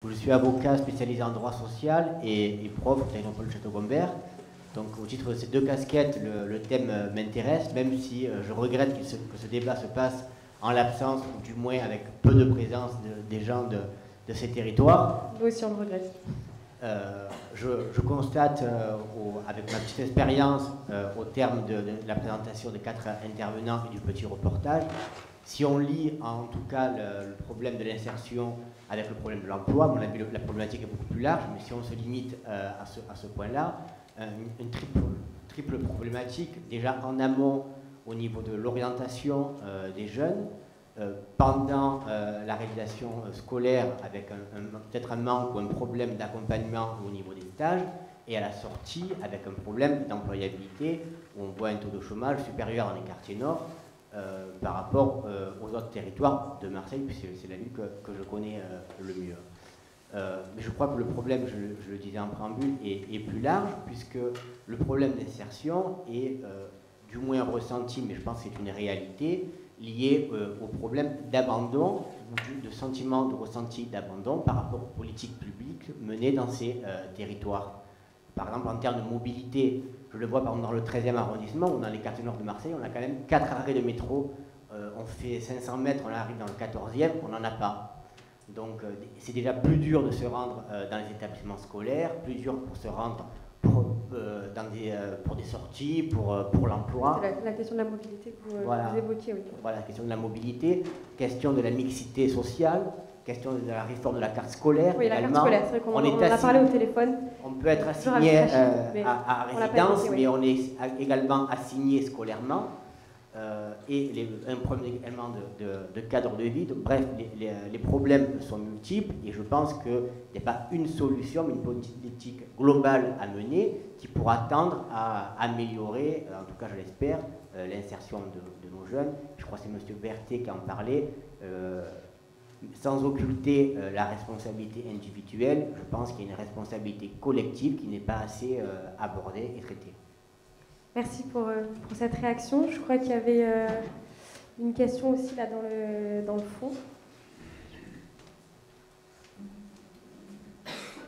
Je suis avocat spécialisé en droit social et prof au Technopole de Château-Gombert. Donc au titre de ces deux casquettes, le thème m'intéresse, même si je regrette que ce débat se passe en l'absence, ou du moins avec peu de présence des gens de ces territoires. Nous aussi on le regrette. Je constate, avec ma petite expérience, au terme de la présentation des 4 intervenants et du petit reportage, si on lit en tout cas le problème de l'insertion avec le problème de l'emploi, à mon avis la problématique est beaucoup plus large, mais si on se limite à ce point-là, une triple problématique, déjà en amont au niveau de l'orientation des jeunes, pendant la réalisation scolaire avec peut-être un manque ou un problème d'accompagnement au niveau des stages, et à la sortie avec un problème d'employabilité où on voit un taux de chômage supérieur dans les quartiers nord par rapport aux autres territoires de Marseille, puisque c'est la ville que je connais le mieux. Mais je crois que le problème, je le disais en préambule, est plus large, puisque le problème d'insertion est du moins ressenti, mais je pense que c'est une réalité, lié au problème d'abandon, de sentiment de ressenti d'abandon par rapport aux politiques publiques menées dans ces territoires. Par exemple, en termes de mobilité, je le vois par exemple dans le 13e arrondissement, ou dans les quartiers nord de Marseille, on a quand même 4 arrêts de métro, on fait 500 mètres, on arrive dans le 14e, on n'en a pas. Donc c'est déjà plus dur de se rendre dans les établissements scolaires, plus dur pour se rendre pour des sorties, pour l'emploi. C'est la question de la mobilité que vous évoquiez, oui. Voilà, la question de la mobilité, question de la mixité sociale, question de la réforme de la carte scolaire. Oui, la carte scolaire, c'est vrai qu'on en a parlé au téléphone. On peut être assigné à résidence, mais on est également assigné scolairement. Et un problème également de cadre de vie. Donc, bref, les problèmes sont multiples et je pense qu'il n'y a pas une solution, mais une politique globale à mener qui pourra tendre à améliorer, en tout cas je l'espère, l'insertion de nos jeunes. Je crois que c'est M. Berthet qui en parlait. Sans occulter la responsabilité individuelle, je pense qu'il y a une responsabilité collective qui n'est pas assez abordée et traitée. Merci pour cette réaction. Je crois qu'il y avait une question aussi là dans le fond.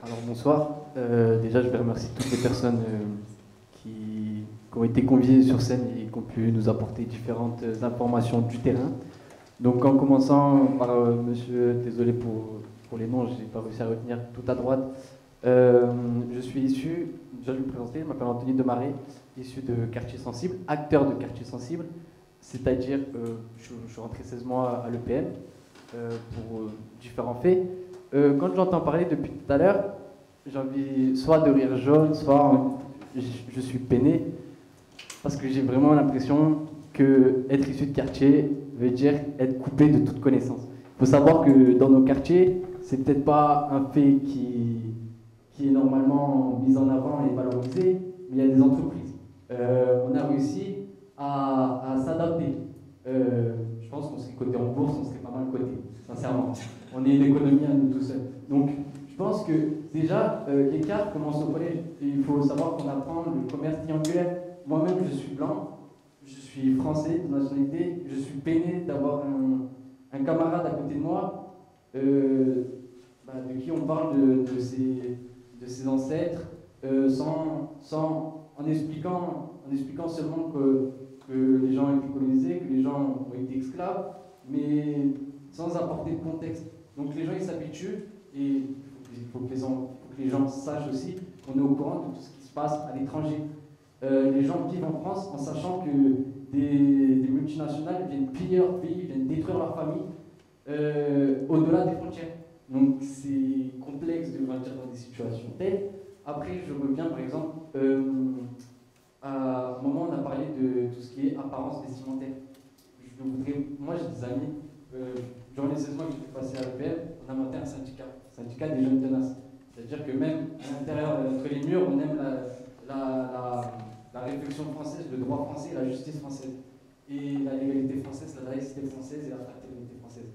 Alors bonsoir. Déjà, je vais remercier toutes les personnes qui ont été conviées sur scène et qui ont pu nous apporter différentes informations du terrain. Donc en commençant par monsieur, désolé pour les noms, je n'ai pas réussi à retenir tout à droite. Je suis issu, déjà je vais me présenter, je m'appelle Anthony Demaret, issu de quartier sensible, acteur de quartier sensible, c'est-à-dire je suis rentré 16 mois à l'EPM pour différents faits. Quand j'entends parler depuis tout à l'heure, j'ai envie soit de rire jaune, soit je suis peiné, parce que j'ai vraiment l'impression que être issu de quartier veut dire être coupé de toute connaissance. Il faut savoir que dans nos quartiers, c'est peut-être pas un fait qui est normalement mis en avant et valorisé, mais il y a des entreprises. On a réussi à s'adapter. Je pense qu'on serait coté en bourse, on serait pas mal coté, sincèrement. On est une économie à nous tout seuls. Donc, je pense que déjà, l'écart commence au collège. Et il faut savoir qu'on apprend le commerce triangulaire. Moi-même, je suis blanc, je suis français de nationalité, je suis peiné d'avoir un camarade à côté de moi de qui on parle de ses ancêtres en expliquant seulement que les gens ont été colonisés, que les gens ont été esclaves, mais sans apporter de contexte. Donc les gens ils s'habituent et il faut que les gens sachent aussi qu'on est au courant de tout ce qui se passe à l'étranger. Les gens vivent en France en sachant que des multinationales viennent piller leur pays, viennent détruire leur famille au-delà des frontières. Donc c'est complexe de grandir dans des situations telles. Après, je reviens par exemple, à un moment on a parlé de tout ce qui est apparence vestimentaire. Moi j'ai des amis, durant les 16 mois que j'ai passé à l'EPM, on a monté un syndicat des jeunes tenaces. C'est-à-dire que même à l'intérieur, entre les murs, on aime la réflexion française, le droit français et la justice française. Et la légalité française, la laïcité française et la fraternité française.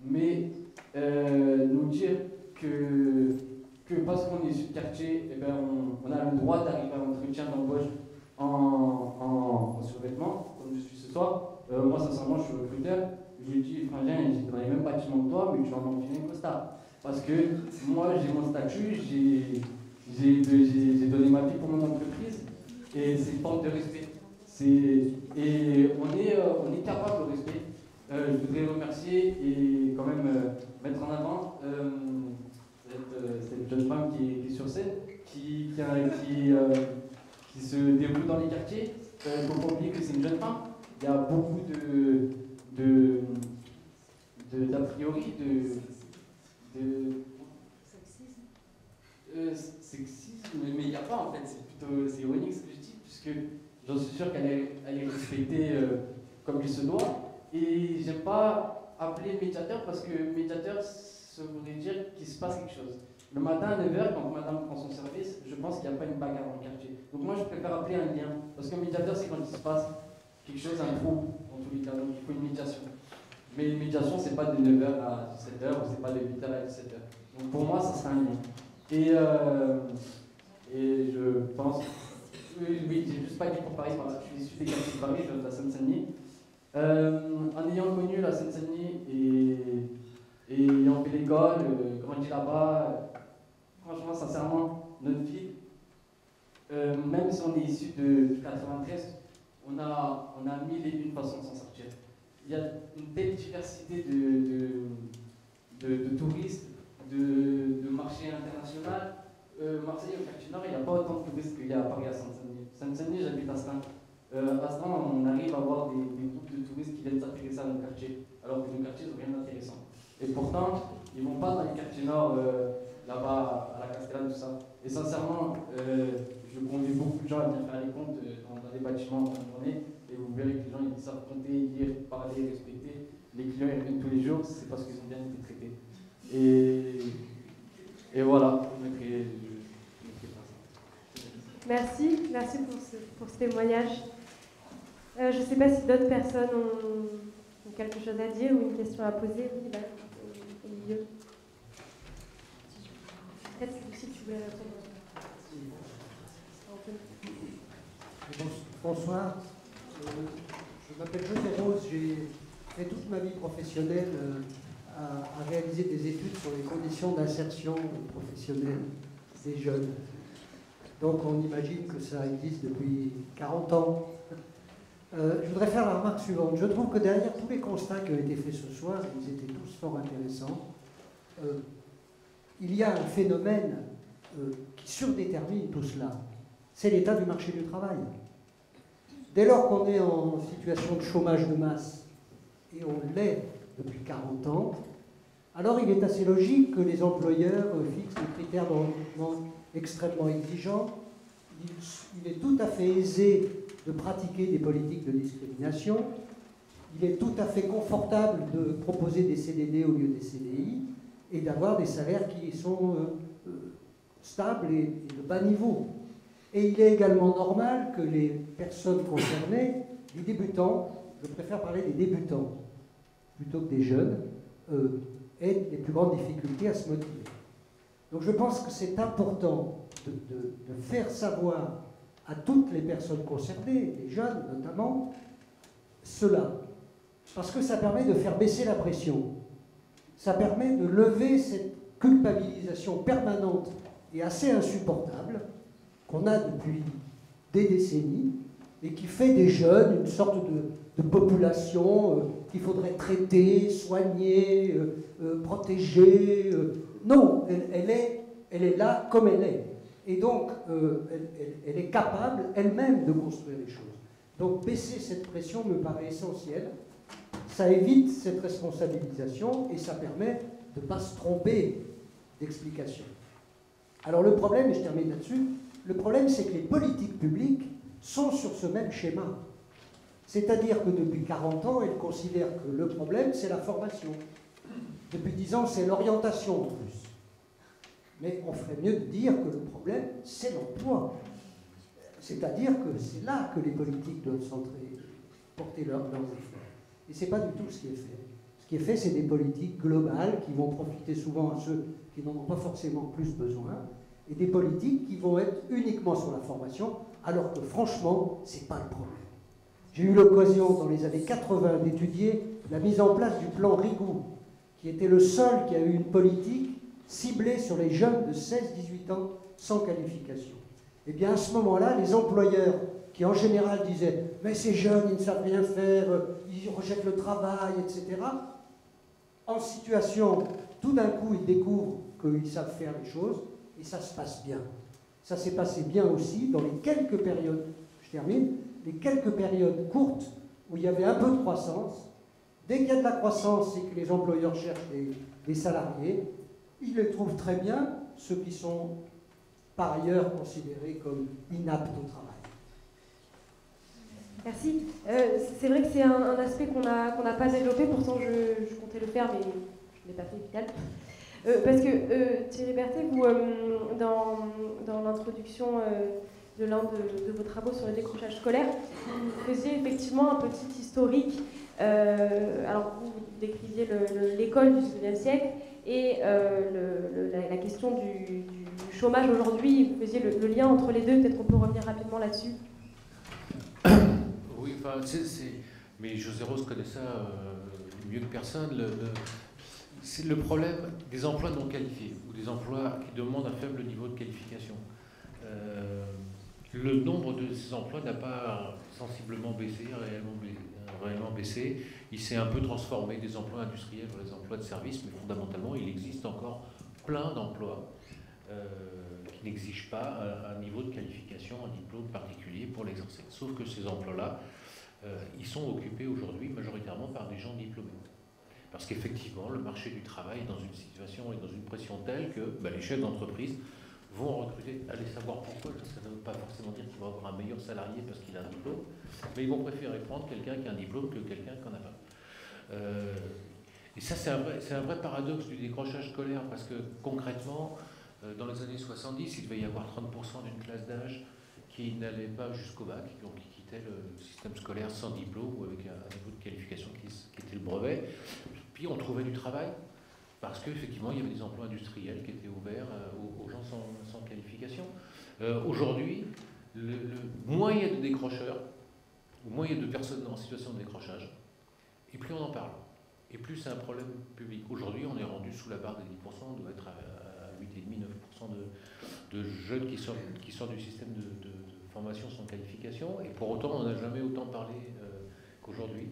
Mais nous dire que parce qu'on est issu de quartier, eh ben on a le droit d'arriver à l'entretien d'embauche en survêtement, comme je suis ce soir. Moi, sincèrement, je suis recruteur. Je lui dis, frangin, j'étais dans les mêmes bâtiments que toi, mais tu vas m'enfiler un costard. Parce que moi, j'ai mon statut, j'ai donné ma vie pour mon entreprise, et c'est une forme de respect. Et on est capable de respect. Je voudrais remercier et quand même mettre en avant cette jeune femme qui est sur scène, qui se déroule dans les quartiers. Il ne faut pas oublier que c'est une jeune femme. Il y a beaucoup d'a priori, sexisme, mais il n'y a pas en fait, c'est ironique ce que je dis, puisque j'en suis sûr qu'elle est respectée comme il se doit. Et j'aime pas appeler médiateur parce que médiateur, ça voudrait dire qu'il se passe quelque chose. Le matin à 9h, quand madame prend son service, je pense qu'il n'y a pas une bagarre dans le quartier. Donc moi, je préfère appeler un lien. Parce qu'un médiateur, c'est quand il se passe quelque chose, un trouble, en tous les cas. Donc il faut une médiation. Mais une médiation, c'est pas de 9h à 17h ou c'est pas de 8h à 17h. Donc pour moi, ça serait un lien. Et je pense... Oui, j'ai juste pas dit pour Paris, voilà, je suis issu des quartiers de Paris, de la Seine-Saint-Denis. En ayant connu la Seine-Saint-Denis et ayant fait l'école, grandi là-bas, franchement, sincèrement, notre ville, même si on est issu de 93, on a 1001 façons de s'en sortir. Il y a une telle diversité de touristes, de marchés internationaux. Marseille, au quartier nord, il n'y a pas autant de touristes qu'il y a à Paris, à Seine-Saint-Denis. Seine-Saint-Denis, j'habite à Stein. À Stein, on arrive à avoir des groupes de touristes qui viennent s'intéresser à nos quartiers, alors que nos quartiers n'ont rien d'intéressant. Et pourtant, ils ne vont pas dans les quartiers nord, là-bas, à la Castellane, tout ça. Et sincèrement, je convie beaucoup de gens à venir faire les comptes dans les bâtiments en fin de journée, et vous verrez que les gens ils savent compter, lire, parler, respecter. Les clients ils viennent tous les jours, c'est parce qu'ils ont bien été traités. Et voilà, je mettrai Merci pour ce témoignage. Je ne sais pas si d'autres personnes ont quelque chose à dire ou une question à poser. Oui, là, au milieu. Peut-être que si tu voulais répondre. Bonsoir, je m'appelle José Rose, j'ai fait toute ma vie professionnelle à réaliser des études sur les conditions d'insertion professionnelle des jeunes. Donc on imagine que ça existe depuis 40 ans. Je voudrais faire la remarque suivante. Je trouve que derrière tous les constats qui ont été faits ce soir, ils étaient tous fort intéressants, il y a un phénomène qui surdétermine tout cela. C'est l'état du marché du travail. Dès lors qu'on est en situation de chômage de masse, et on l'est depuis 40 ans, alors il est assez logique que les employeurs fixent des critères de recrutement extrêmement exigeants. Il est tout à fait aisé de pratiquer des politiques de discrimination. Il est tout à fait confortable de proposer des CDD au lieu des CDI et d'avoir des salaires qui sont stables et de bas niveau. Et il est également normal que les personnes concernées, les débutants, je préfère parler des débutants plutôt que des jeunes, aient les plus grandes difficultés à se motiver. Donc je pense que c'est important de faire savoir à toutes les personnes concernées, les jeunes notamment, cela. Parce que ça permet de faire baisser la pression. Ça permet de lever cette culpabilisation permanente et assez insupportable qu'on a depuis des décennies et qui fait des jeunes une sorte de population qu'il faudrait traiter, soigner, protéger. Non, elle est là comme elle est. Et donc, elle est capable elle-même de construire les choses. Donc, baisser cette pression me paraît essentiel. Ça évite cette responsabilisation et ça permet de ne pas se tromper d'explication. Alors, le problème, et je termine là-dessus, le problème, c'est que les politiques publiques sont sur ce même schéma. C'est-à-dire que depuis 40 ans, elles considèrent que le problème, c'est la formation. Depuis 10 ans, c'est l'orientation en plus. Mais on ferait mieux de dire que le problème, c'est l'emploi. C'est-à-dire que c'est là que les politiques doivent porter leurs efforts. Et ce n'est pas du tout ce qui est fait. Ce qui est fait, c'est des politiques globales qui vont profiter souvent à ceux qui n'en ont pas forcément plus besoin, et des politiques qui vont être uniquement sur la formation, alors que franchement, ce n'est pas le problème. J'ai eu l'occasion, dans les années 80, d'étudier la mise en place du plan Rigoux, qui était le seul qui a eu une politique ciblée sur les jeunes de 16-18 ans sans qualification. Eh bien, à ce moment-là, les employeurs qui, en général, disaient « mais ces jeunes, ils ne savent rien faire, ils rejettent le travail, etc. » En situation, tout d'un coup, ils découvrent qu'ils savent faire les choses, et ça se passe bien. Ça s'est passé bien aussi dans les quelques périodes, je termine, les quelques périodes courtes où il y avait un peu de croissance. Dès qu'il y a de la croissance et que les employeurs cherchent des salariés, ils les trouvent très bien, ceux qui sont par ailleurs considérés comme inaptes au travail. Merci. C'est vrai que c'est un aspect qu'on n'a pas développé, pourtant je comptais le faire, mais je ne l'ai pas fait, final. Parce que Thierry Berthet, vous, dans l'introduction de l'un de vos travaux sur le décrochage scolaire, vous faisiez effectivement un petit historique. Alors vous décriviez l'école du XIXe siècle et la question du chômage aujourd'hui. Vous faisiez le lien entre les deux. Peut-être qu'on peut revenir rapidement là-dessus. Oui, enfin, mais José Rose connaît ça mieux que personne. C'est le problème des emplois non qualifiés ou des emplois qui demandent un faible niveau de qualification. Le nombre de ces emplois n'a pas sensiblement baissé, réellement baissé. Il s'est un peu transformé des emplois industriels vers les emplois de service, mais fondamentalement, il existe encore plein d'emplois qui n'exigent pas un niveau de qualification, un diplôme particulier pour l'exercer. Sauf que ces emplois-là, ils sont occupés aujourd'hui majoritairement par des gens diplômés. Parce qu'effectivement, le marché du travail est dans une situation et dans une pression telle que les chefs d'entreprise vont recruter. Allez savoir pourquoi, ça ne veut pas forcément dire qu'il va avoir un meilleur salarié parce qu'il a un diplôme, mais ils vont préférer prendre quelqu'un qui a un diplôme que quelqu'un qui n'en a pas. Et ça, c'est un vrai paradoxe du décrochage scolaire, parce que concrètement, dans les années 70, il devait y avoir 30% d'une classe d'âge qui n'allait pas jusqu'au bac, donc qui quittait le système scolaire sans diplôme ou avec un niveau de qualification qui était le brevet. Puis on trouvait du travail, parce qu'effectivement, il y avait des emplois industriels qui étaient ouverts aux gens sans qualification. Aujourd'hui, moins il y a de décrocheurs, ou moins il y a de personnes en situation de décrochage, et plus on en parle. Et plus c'est un problème public. Aujourd'hui, on est rendu sous la barre des 10%, on doit être à 8,5-9% de jeunes qui sortent du système de formation sans qualification, et pour autant, on n'a jamais autant parlé qu'aujourd'hui.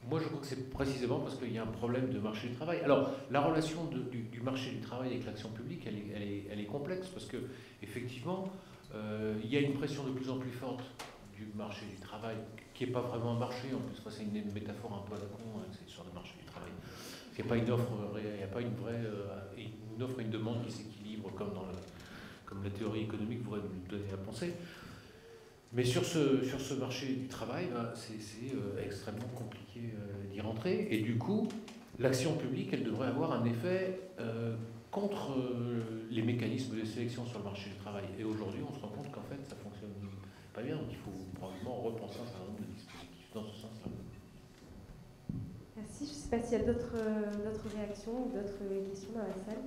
Moi, je crois que c'est précisément parce qu'il y a un problème de marché du travail. Alors, la relation du marché du travail avec l'action publique, elle est complexe, parce que effectivement, il y a une pression de plus en plus forte du marché du travail, qui n'est pas vraiment un marché, en plus, c'est une métaphore un peu à la con, cette histoire de marché du travail. Il n'y a pas une offre, il n'y a pas une vraie une offre et une demande qui s'équilibrent comme la théorie économique pourrait nous donner à penser. Mais sur ce marché du travail, c'est extrêmement compliqué d'y rentrer. Et du coup, l'action publique, elle devrait avoir un effet contre les mécanismes de sélection sur le marché du travail. Et aujourd'hui, on se rend compte qu'en fait, ça fonctionne pas bien. Donc il faut probablement repenser un certain nombre de dispositifs dans ce sens-là. Merci. Je ne sais pas s'il y a d'autres réactions ou d'autres questions dans la salle.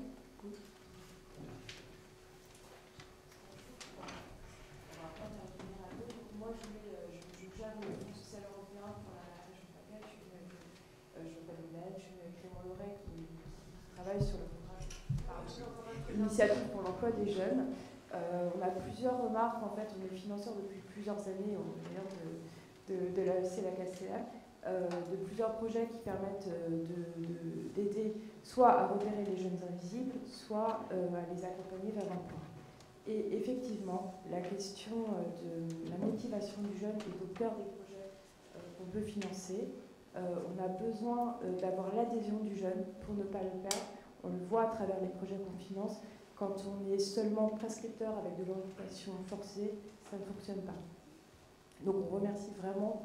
Moi, je gère le Fonds social européen pour la région PACA. Je m'appelle Hélène, je suis Clément Loret qui travaille sur le programme Initiative pour l'emploi des jeunes. On a plusieurs remarques. En fait, on est financeur depuis plusieurs années, on est d'ailleurs de l'AEC et la KCA, de plusieurs projets qui permettent d'aider soit à repérer les jeunes invisibles, soit à les accompagner vers l'emploi. Et effectivement, la question de la motivation du jeune est au cœur des projets qu'on peut financer. On a besoin d'avoir l'adhésion du jeune pour ne pas le perdre. On le voit à travers les projets qu'on finance. Quand on est seulement prescripteur avec de l'orientation forcée, ça ne fonctionne pas. Donc on remercie vraiment,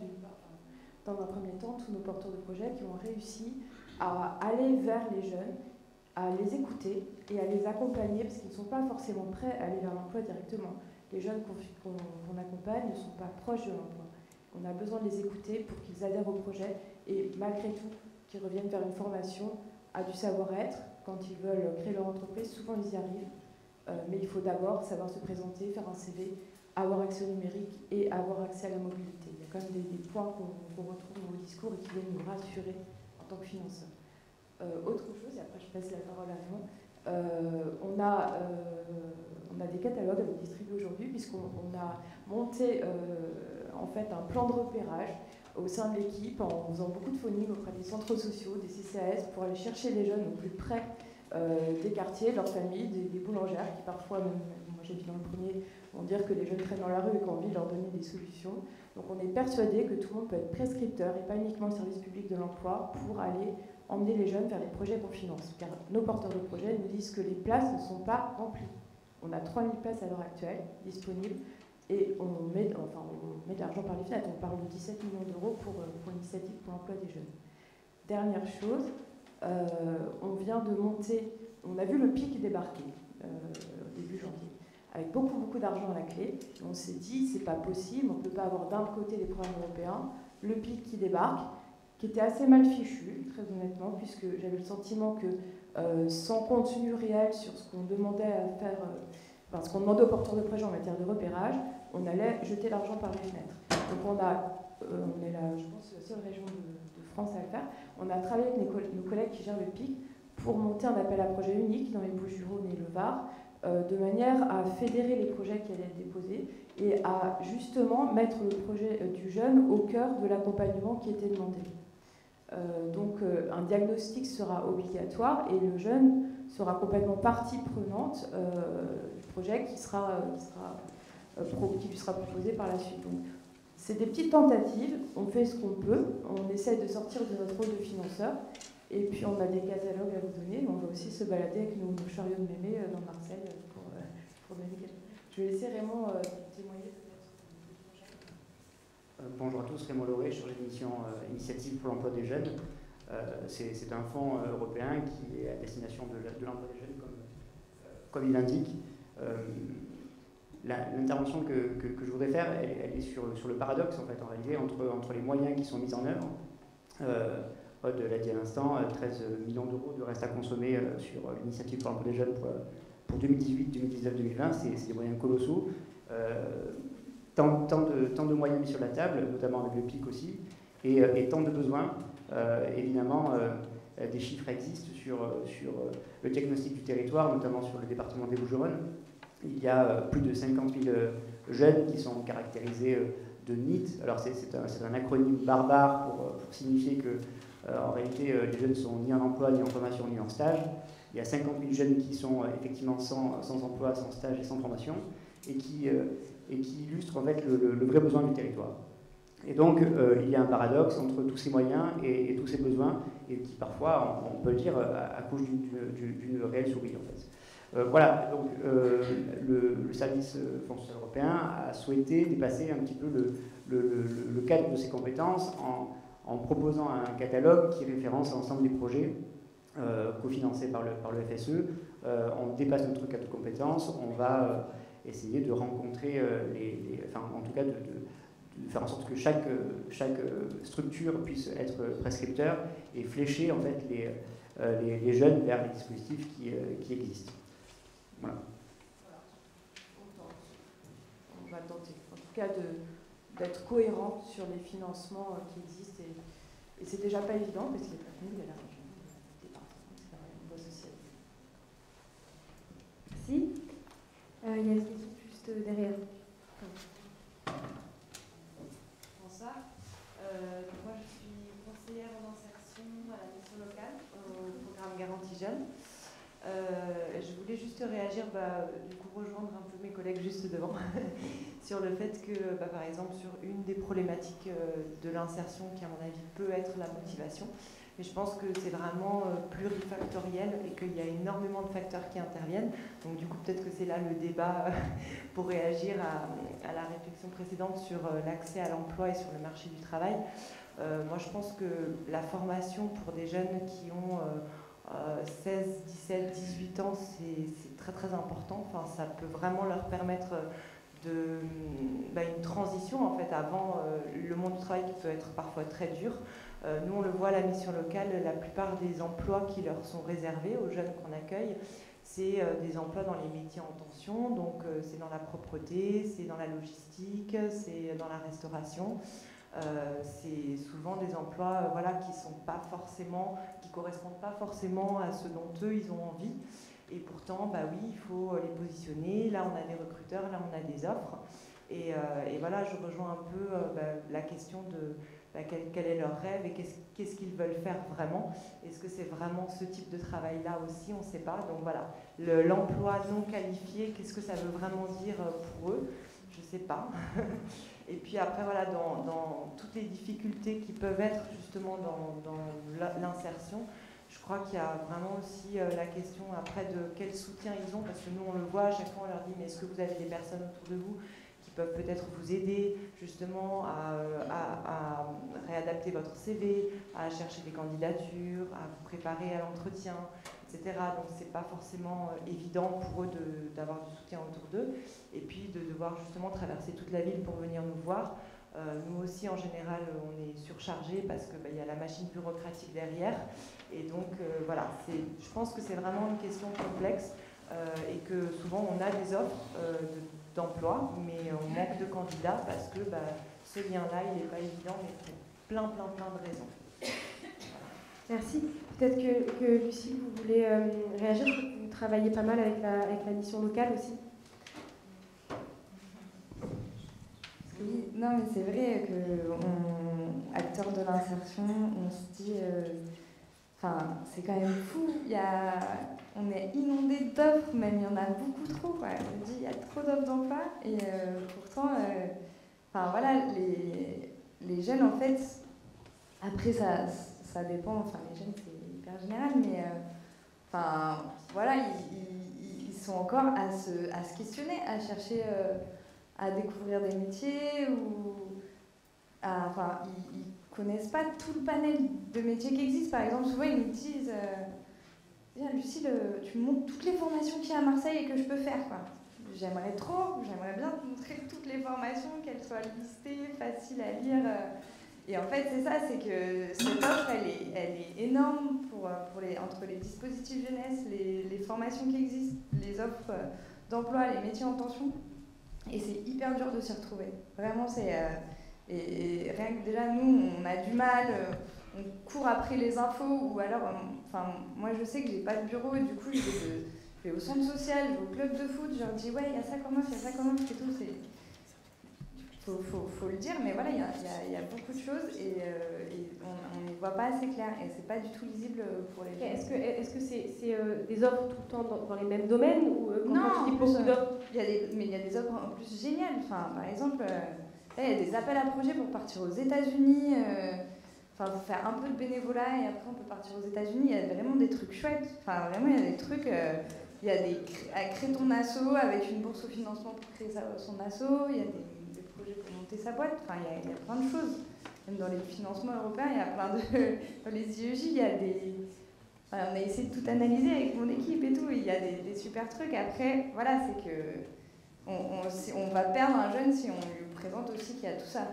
dans un premier temps, tous nos porteurs de projets qui ont réussi à aller vers les jeunes, à les écouter et à les accompagner, parce qu'ils ne sont pas forcément prêts à aller vers l'emploi directement. Les jeunes qu'on accompagne ne sont pas proches de l'emploi. On a besoin de les écouter pour qu'ils adhèrent au projet et malgré tout, qu'ils reviennent vers une formation à du savoir-être. Quand ils veulent créer leur entreprise, souvent ils y arrivent, mais il faut d'abord savoir se présenter, faire un CV, avoir accès au numérique et avoir accès à la mobilité. Il y a quand même des points qu'on retrouve dans vos discours et qui viennent nous rassurer en tant que financeurs. Autre chose, et après je passe la parole à Raymond, On a des catalogues à vous distribuer aujourd'hui, puisqu'on a monté en fait un plan de repérage au sein de l'équipe en faisant beaucoup de phoning auprès des centres sociaux, des CCAS, pour aller chercher les jeunes au plus près des quartiers, de leurs familles, des boulangères qui parfois, même moi j'habite dans le premier, vont dire que les jeunes traînent dans la rue et qu'on a envie de leur donner des solutions. Donc on est persuadé que tout le monde peut être prescripteur et pas uniquement le service public de l'emploi pour aller emmener les jeunes vers les projets qu'on finance. Car nos porteurs de projets nous disent que les places ne sont pas remplies. On a 3000 places à l'heure actuelle disponibles et on met de l'argent par les fenêtres. On parle de 17 millions d'euros pour l'initiative pour l'emploi des jeunes. Dernière chose, on vient de monter, on a vu le PIC débarquer au début janvier, avec beaucoup d'argent à la clé. On s'est dit, c'est pas possible, on ne peut pas avoir d'un côté les programmes européens, le PIC qui débarque, qui était assez mal fichu, très honnêtement, puisque j'avais le sentiment que sans contenu réel sur ce qu'on demandait à faire, ce qu'on demandait aux porteurs de projets en matière de repérage, on allait jeter l'argent par les fenêtres. Donc on est là, je pense, la seule région de France à le faire. On a travaillé avec nos collègues qui gèrent le PIC pour monter un appel à projet unique dans les Bouches-du-Rhône et le Var, de manière à fédérer les projets qui allaient être déposés et à justement mettre le projet du jeune au cœur de l'accompagnement qui était demandé. Donc un diagnostic sera obligatoire et le jeune sera complètement partie prenante du projet qui lui sera proposé par la suite. Donc, c'est des petites tentatives, on fait ce qu'on peut, on essaie de sortir de notre rôle de financeur, et puis on a des catalogues à vous donner, on va aussi se balader avec nos chariots de mémé dans Marseille pour donner quelques... Je vais laisser Raymond témoigner peut-être. Bonjour à tous, Raymond Lauré, chargé de mission Initiative pour l'emploi des jeunes. C'est un fonds européen qui est à destination de l'emploi des jeunes, comme il l'indique. L'intervention que je voudrais faire, elle est sur le paradoxe, en fait, en réalité, entre les moyens qui sont mis en œuvre. Aude l'a dit à l'instant, 13 millions d'euros de reste à consommer sur l'initiative pour l'emploi des jeunes pour 2018, 2019, 2020, c'est des moyens colossaux. Tant de moyens mis sur la table, notamment avec le PIC aussi, et tant de besoins. Évidemment, des chiffres existent sur le diagnostic du territoire, notamment sur le département des Bouches-du-Rhône. Il y a plus de 50 000 jeunes qui sont caractérisés de NEET. Alors c'est un acronyme barbare pour signifier que en réalité les jeunes sont ni en emploi, ni en formation, ni en stage. Il y a 50 000 jeunes qui sont effectivement sans emploi, sans stage et sans formation, et qui illustrent en fait le vrai besoin du territoire. Et donc il y a un paradoxe entre tous ces moyens et tous ces besoins, et qui parfois, on peut le dire, accouche d'une réelle souris en fait. Voilà, donc le service Fonds social européen a souhaité dépasser un petit peu le cadre de ses compétences en proposant un catalogue qui référence l'ensemble des projets cofinancés par le FSE. On dépasse notre cadre de compétences, on va essayer de rencontrer en tout cas de faire en sorte que chaque structure puisse être prescripteur et flécher en fait les jeunes vers les dispositifs qui existent. Voilà. On va tenter, en tout cas, d'être cohérent sur les financements qui existent. Et c'est déjà pas évident, parce qu'il n'y a pas de il y a la région, le département, etc. On doit associer. Merci. Il y a une question juste derrière. Bonsoir. Moi, je suis conseillère en insertion à la mission locale au programme Garantie Jeunes. Je voulais juste réagir, du coup rejoindre un peu mes collègues juste devant, sur le fait que, par exemple, sur une des problématiques de l'insertion qui, à mon avis, peut être la motivation, mais je pense que c'est vraiment plurifactoriel et qu'il y a énormément de facteurs qui interviennent. Donc du coup, peut-être que c'est là le débat pour réagir à la réflexion précédente sur l'accès à l'emploi et sur le marché du travail. Moi, je pense que la formation pour des jeunes qui ont 16, 17, 18 ans, c'est très très important. Enfin, ça peut vraiment leur permettre une transition en fait avant le monde du travail qui peut être parfois très dur. Nous, on le voit à la mission locale, la plupart des emplois qui leur sont réservés aux jeunes qu'on accueille, c'est des emplois dans les métiers en tension, donc c'est dans la propreté, c'est dans la logistique, c'est dans la restauration. C'est souvent des emplois qui correspondent pas forcément à ce dont eux ils ont envie. Et pourtant, bah oui, il faut les positionner. Là, on a des recruteurs, là, on a des offres. Et voilà, je rejoins un peu la question de quel est leur rêve et qu'est-ce qu'ils veulent faire vraiment. Est-ce que c'est vraiment ce type de travail-là aussi? On ne sait pas. Donc voilà, l'emploi non qualifié, qu'est-ce que ça veut vraiment dire pour eux? Je ne sais pas. Et puis après, voilà, dans toutes les difficultés qui peuvent être justement dans l'insertion, je crois qu'il y a vraiment aussi la question après de quel soutien ils ont, parce que nous on le voit, à chaque fois on leur dit mais est-ce que vous avez des personnes autour de vous qui peuvent peut-être vous aider justement à réadapter votre CV, à chercher des candidatures, à vous préparer à l'entretien, etc. Donc c'est pas forcément évident pour eux d'avoir du soutien autour d'eux, et puis de devoir justement traverser toute la ville pour venir nous voir. Nous aussi, en général, on est surchargé parce que y a la machine bureaucratique derrière. Et donc, voilà, je pense que c'est vraiment une question complexe et que souvent, on a des offres d'emploi, mais on manque de candidats parce que ce lien-là, il n'est pas évident, mais pour plein de raisons. Merci. Peut-être que Lucie, vous voulez réagir, parce que vous travaillez pas mal avec la mission locale aussi. Oui, non, mais c'est vrai que, acteur de l'insertion, on se dit, c'est quand même fou. On est inondé d'offres, même il y en a beaucoup trop. Quoi. On se dit, il y a trop d'offres d'emploi, et pourtant, voilà, les jeunes, en fait, après ça dépend. Les jeunes, c'est hyper général, mais voilà, ils sont encore à se questionner, à chercher. À découvrir des métiers ils connaissent pas tout le panel de métiers qui existent. Par exemple, souvent ils me disent Lucie, tu me montres toutes les formations qu'il y a à Marseille et que je peux faire, quoi. J'aimerais bien te montrer toutes les formations, qu'elles soient listées, faciles à lire. Et en fait, c'est ça, c'est que cette offre, elle est énorme entre les dispositifs jeunesse, les formations qui existent, les offres d'emploi, les métiers en tension. Et c'est hyper dur de s'y retrouver. Vraiment, c'est... et rien que déjà, nous, on a du mal, on court après les infos, ou alors... moi, je sais que j'ai pas de bureau, et du coup, je vais au centre social, je vais au club de foot, je leur dis, ouais, il y a ça comme offre, il y a ça comme offre, et tout. Faut le dire, mais voilà, il y a beaucoup de choses, et on n'y voit pas assez clair, et c'est pas du tout lisible pour les gens. Est-ce que c'est des offres tout le temps dans les mêmes domaines, ou non, il y a beaucoup d'offres? Mais il y a des offres en plus géniales. Par exemple, il y a des appels à projets pour partir aux États-Unis, pour faire un peu de bénévolat, et après on peut partir aux États-Unis. Il y a vraiment des trucs chouettes. Vraiment, il y a des trucs. Il y a créer ton asso avec une bourse au financement pour créer son asso. Il y a des projets pour monter sa boîte. Il y a plein de choses. Même dans les financements européens, il y a plein de. Dans les IEJ, il y a des. On a essayé de tout analyser avec mon équipe et tout, et il y a des super trucs. Après, voilà, c'est que on va perdre un jeune si on lui présente aussi qu'il y a tout ça.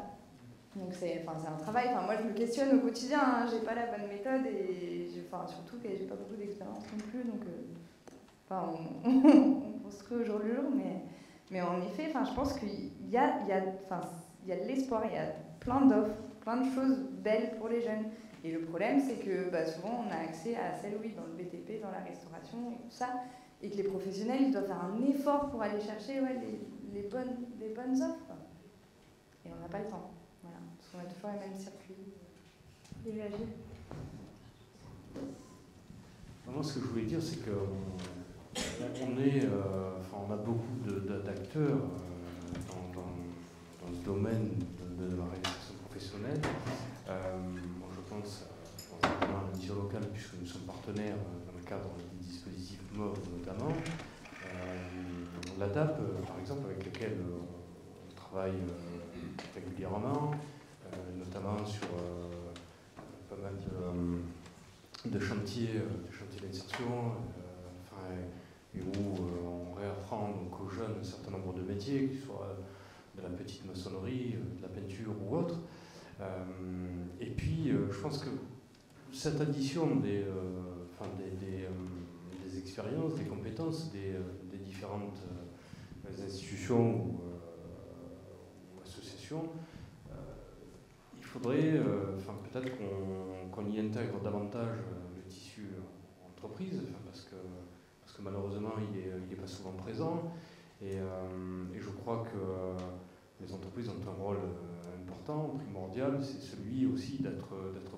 Donc c'est un travail. Moi, je me questionne au quotidien. Hein, j'ai pas la bonne méthode, et surtout que j'ai pas beaucoup d'expérience non plus. Donc, on construit au jour le jour, mais en effet, je pense qu'il y a de l'espoir. Il y a plein d'offres, plein de choses belles pour les jeunes. Et le problème, c'est que souvent, on a accès à celles, oui, dans le BTP, dans la restauration et tout ça, et que les professionnels, ils doivent faire un effort pour aller chercher les bonnes offres, quoi. Et on n'a pas le temps, voilà, parce qu'on a toujours les mêmes circuits. Moi, ce que je voulais dire, c'est on a beaucoup d'acteurs dans ce domaine de la réalisation professionnelle. Je pense à la mission locale, puisque nous sommes partenaires dans le cadre du dispositif MOV notamment. L'ADAP, par exemple, avec lequel on travaille régulièrement, notamment sur pas mal de chantiers d'insertion, et où on réapprend donc aux jeunes un certain nombre de métiers, que ce soit de la petite maçonnerie, de la peinture ou autre. Et puis, je pense que cette addition des expériences, des compétences des différentes institutions ou associations, il faudrait peut-être qu'on y intègre davantage le tissu entreprise, parce parce que malheureusement il est pas souvent présent. Et je crois que les entreprises ont un rôle important, primordial, c'est celui aussi d'être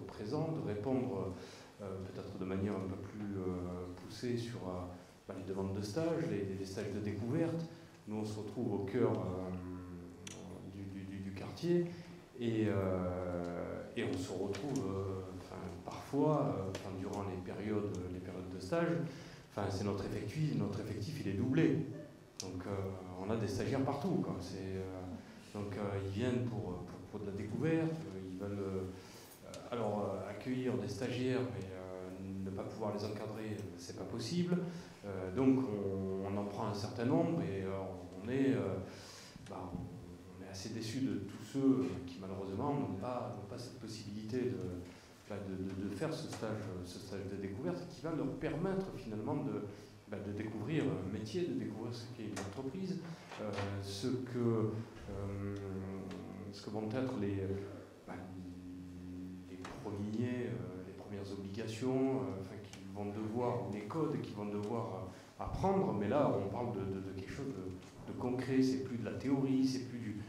présent, de répondre peut-être de manière un peu plus poussée sur les demandes de stage, les stages de découverte. Nous, on se retrouve au cœur du quartier et on se retrouve parfois, durant les périodes de stage, c'est notre effectif il est doublé. Donc on a des stagiaires partout, quoi. Donc ils viennent pour de la découverte, ils veulent accueillir des stagiaires, mais ne pas pouvoir les encadrer, c'est pas possible. Donc on en prend un certain nombre et on est assez déçus de tous ceux qui malheureusement n'ont pas cette possibilité de faire ce stage de découverte qui va leur permettre finalement de découvrir un métier, de découvrir ce qu'est une entreprise, ce que vont être les premières obligations qu'ils vont devoir, ou les codes qu'ils vont devoir apprendre. Mais là, on parle de quelque chose de concret, c'est plus de la théorie, c'est plus du...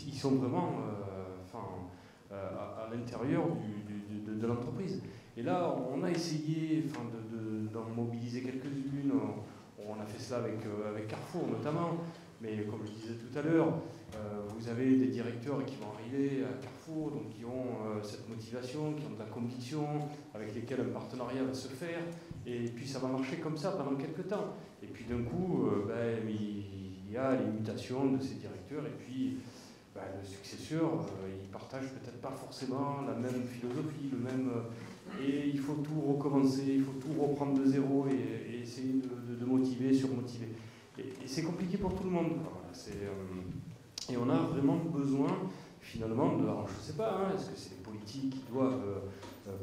Ils sont vraiment à l'intérieur de l'entreprise. Et là, on a essayé d'en mobiliser quelques-unes. On a fait cela avec Carrefour notamment. Mais comme je disais tout à l'heure, vous avez des directeurs qui vont arriver à Carrefour, donc qui ont cette motivation, qui ont de la conviction, avec lesquels un partenariat va se faire. Et puis ça va marcher comme ça pendant quelques temps. Et puis d'un coup, il y a les mutations de ces directeurs. Et puis le successeur, il partage peut-être pas forcément la même philosophie, et il faut tout recommencer, il faut tout reprendre de zéro et essayer de motiver, surmotiver. Et c'est compliqué pour tout le monde. Et on a vraiment besoin, finalement, alors je ne sais pas, est-ce que c'est les politiques qui doivent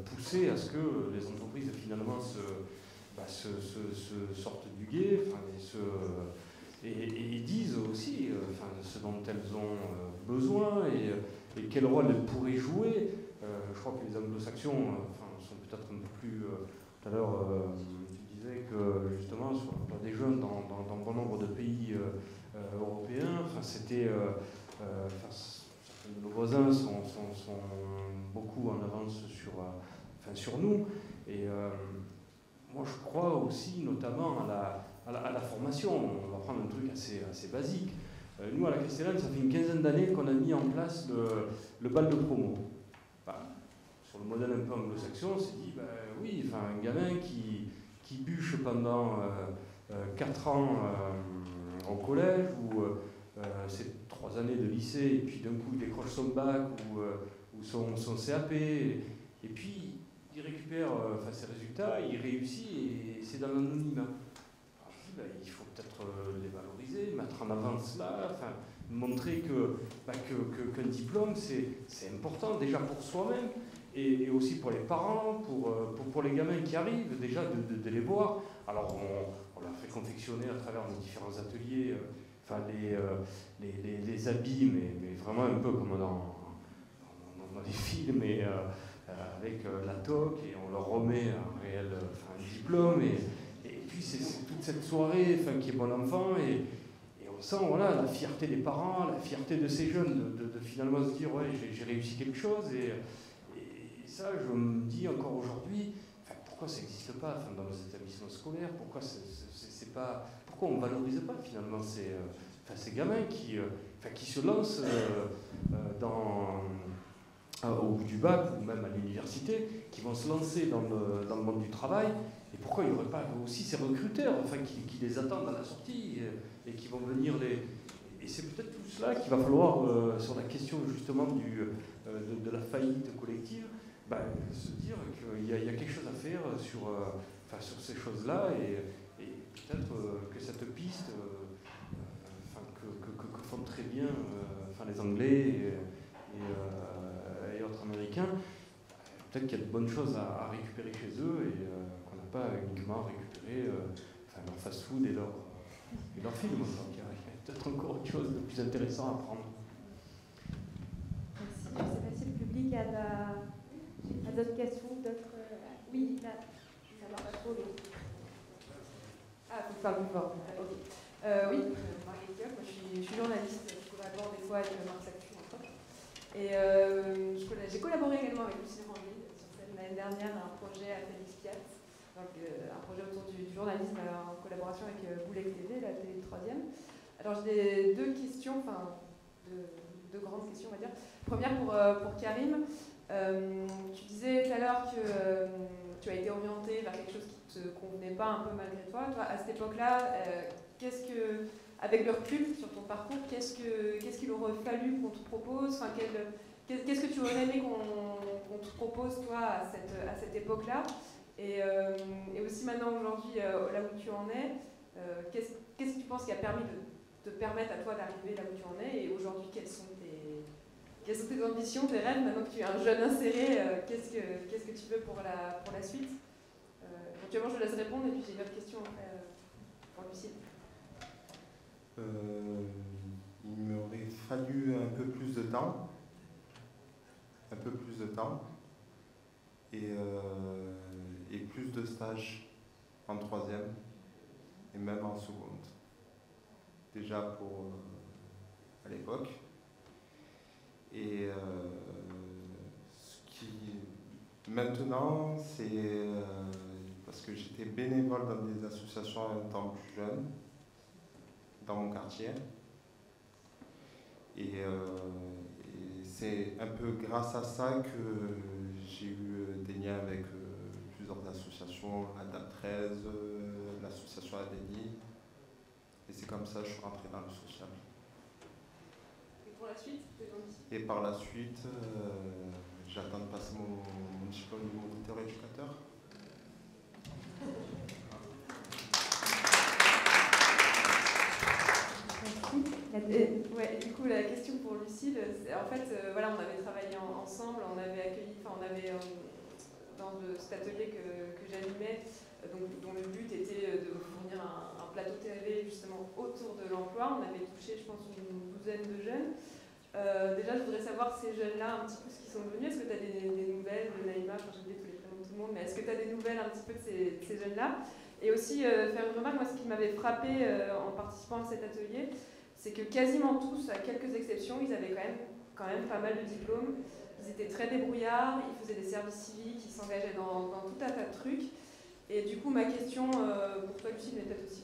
pousser à ce que les entreprises, finalement, se sortent du guet, et disent aussi ce dont elles ont besoin et quel rôle elles pourraient jouer. Je crois que les anglo-saxons sont peut-être un peu plus... tout à l'heure, tu disais que justement, sur l'emploi des jeunes dans bon nombre de pays européens, nos voisins sont beaucoup en avance sur nous. Et moi, je crois aussi notamment à la formation. On va prendre un truc assez basique. Nous, à la Castellane, ça fait une quinzaine d'années qu'on a mis en place le bal de promo. Sur le modèle un peu anglo-saxon, on s'est dit, un gamin qui bûche pendant 4 ans au collège, ou c'est 3 années de lycée, et puis d'un coup il décroche son bac ou son CAP, et puis il récupère ses résultats, il réussit, et c'est dans l'anonymat. Il faut peut-être les valoriser, mettre en avant cela, montrer qu'un diplôme c'est important déjà pour soi-même et aussi pour les parents, pour les gamins qui arrivent, déjà de les voir. Alors on leur fait confectionner à travers nos différents ateliers les habits, mais vraiment un peu comme dans les films, avec la toque, et on leur remet un réel diplôme. Et puis c'est toute cette soirée qui est bon enfant, et on sent la fierté des parents, la fierté de ces jeunes de finalement se dire j'ai réussi quelque chose, et ça je me dis encore aujourd'hui, pourquoi ça n'existe pas dans nos établissements scolaires, pourquoi on ne valorise pas finalement ces gamins qui se lancent au bout du bac ou même à l'université, qui vont se lancer dans le monde du travail. Et pourquoi il n'y aurait pas aussi ces recruteurs qui les attendent à la sortie et qui vont venir les... Et c'est peut-être tout cela qu'il va falloir, sur la question justement de la faillite collective, se dire qu'il y a quelque chose à faire sur ces choses-là, et peut-être que cette piste que font très bien les Anglais et autres Américains, peut-être qu'il y a de bonnes choses à récupérer chez eux, et qu'on n'a pas uniquement récupéré leur fast-food et leur film. Donc il y a peut-être encore autre chose de plus intéressant à prendre. Merci. Je ne sais pas si le public a d'autres questions, d'autres... Oui, là, ça ne va pas trop. Ah, parle plus fort. Ok. Oui, Marguerite Kioch, moi je suis journaliste, je collabore des fois avec Mars Actu entre autres. Et j'ai collaboré également avec Lucille Rangley sur l'année dernière un projet à Félix Piat, donc un projet autour du journalisme en collaboration avec Boulek TV, la télé 3e. Alors j'ai deux questions, enfin deux grandes questions on va dire. Première pour Karim. Tu disais tout à l'heure que tu as été orienté vers quelque chose qui ne te convenait pas un peu malgré toi. Toi, à cette époque-là, avec le recul sur ton parcours, qu'est-ce qu'il aurait fallu qu'on te propose, enfin, qu'est-ce que tu aurais aimé qu'on te propose, toi, à cette époque-là, et aussi maintenant, aujourd'hui, là où tu en es, qu'est-ce que tu penses qui a permis de te permettre à toi d'arriver là où tu en es, et aujourd'hui, quelles sont tes ambitions, tes rêves, maintenant que tu es un jeune inséré, qu'est-ce que tu veux pour la suite? Éventuellement, je laisse répondre, et puis j'ai une autre question après pour Lucille. Il m'aurait fallu un peu plus de temps, et plus de stages en 3e et même en seconde, déjà à l'époque. Et ce qui maintenant, c'est parce que j'étais bénévole dans des associations un temps plus jeune, dans mon quartier. Et c'est un peu grâce à ça que j'ai eu des liens avec plusieurs associations, ADAP 13, l'association ADENI. Et c'est comme ça que je suis rentré dans le social. Et pour la suite, et par la suite, j'attends de passer mon diplôme de moniteur-éducateur. Ouais, du coup, la question pour Lucille, en fait, voilà, on avait travaillé ensemble, on avait accueilli, enfin, on avait dans cet atelier que j'animais, dont le but était de fournir un plateau TV justement autour de l'emploi. On avait touché, je pense, une douzaine de jeunes. Déjà, je voudrais savoir ces jeunes-là, un petit peu ce qu'ils sont devenus. Est-ce que tu as des nouvelles de Naïma, enfin, j'ai oublié tous les prénoms de tout le monde, mais est-ce que tu as des nouvelles un petit peu de ces jeunes-là? Et aussi, faire une remarque, moi, ce qui m'avait frappé en participant à cet atelier, c'est que quasiment tous, à quelques exceptions, ils avaient quand même pas mal de diplômes. Ils étaient très débrouillards, ils faisaient des services civiques, ils s'engageaient dans tout un tas de trucs. Et du coup, ma question pour toi, Lucille, mais peut-être aussi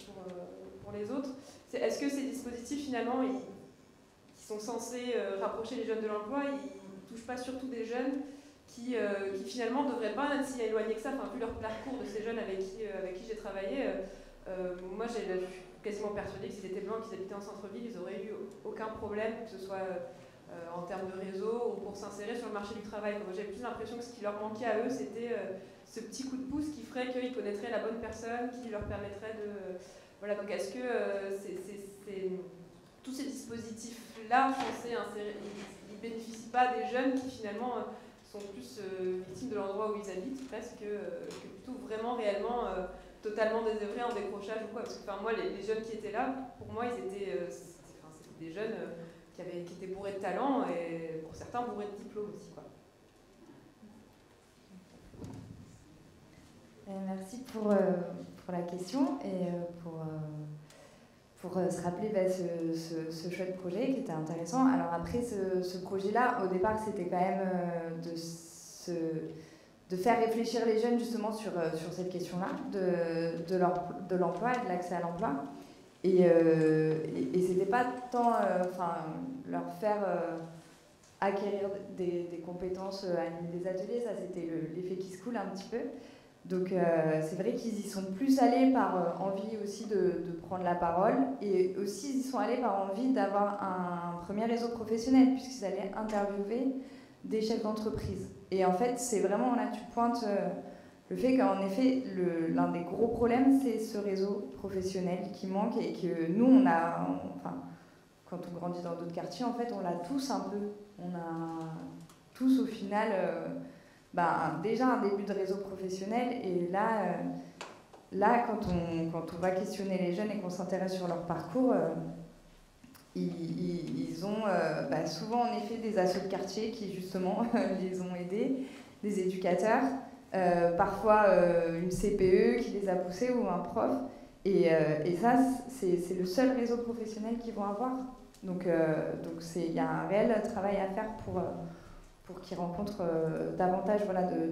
pour les autres, c'est est-ce que ces dispositifs, finalement, qui sont censés rapprocher les jeunes de l'emploi, ils ne touchent pas surtout des jeunes qui finalement ne devraient pas être si éloignés que ça, enfin, vu leur parcours de ces jeunes avec qui j'ai travaillé, moi, je suis quasiment persuadée que s'ils étaient blancs, qu'ils habitaient en centre-ville, ils n'auraient eu aucun problème, que ce soit en termes de réseau ou pour s'insérer sur le marché du travail. Moi, j'avais plus l'impression que ce qui leur manquait à eux, c'était ce petit coup de pouce qui ferait qu'ils connaîtraient la bonne personne, qui leur permettrait de... Voilà, donc est-ce que tous ces dispositifs-là censés insérer, ils ne bénéficient pas des jeunes qui finalement sont plus victimes de l'endroit où ils habitent, presque, que plutôt vraiment, réellement, totalement désœuvrés en décrochage ou quoi? Parce que moi, les jeunes qui étaient là, pour moi, c'était des jeunes qui étaient bourrés de talent et pour certains bourrés de diplômes aussi, quoi. Merci pour la question et pour se rappeler ce chouette projet qui était intéressant. Alors après, ce projet-là, au départ, c'était quand même de faire réfléchir les jeunes justement sur cette question-là, de l'emploi et de l'accès à l'emploi. Et c'était pas tant leur faire acquérir des compétences, animer des ateliers, ça c'était l'effet qui se coule un petit peu. Donc c'est vrai qu'ils y sont plus allés par envie aussi de prendre la parole, et aussi ils y sont allés par envie d'avoir un premier réseau professionnel, puisqu'ils allaient interviewer des chefs d'entreprise. Et en fait, c'est vraiment là, tu pointes le fait qu'en effet, l'un des gros problèmes, c'est ce réseau professionnel qui manque, et que nous, quand on grandit dans d'autres quartiers, en fait, on l'a tous un peu. On a tous, au final, déjà un début de réseau professionnel, et là quand on va questionner les jeunes et qu'on s'intéresse sur leur parcours, ils ont souvent en effet des assos de quartier qui justement les ont aidés, des éducateurs, parfois une CPE qui les a poussés ou un prof. Et ça, c'est le seul réseau professionnel qu'ils vont avoir. Donc il y a un réel travail à faire pour qu'ils rencontrent davantage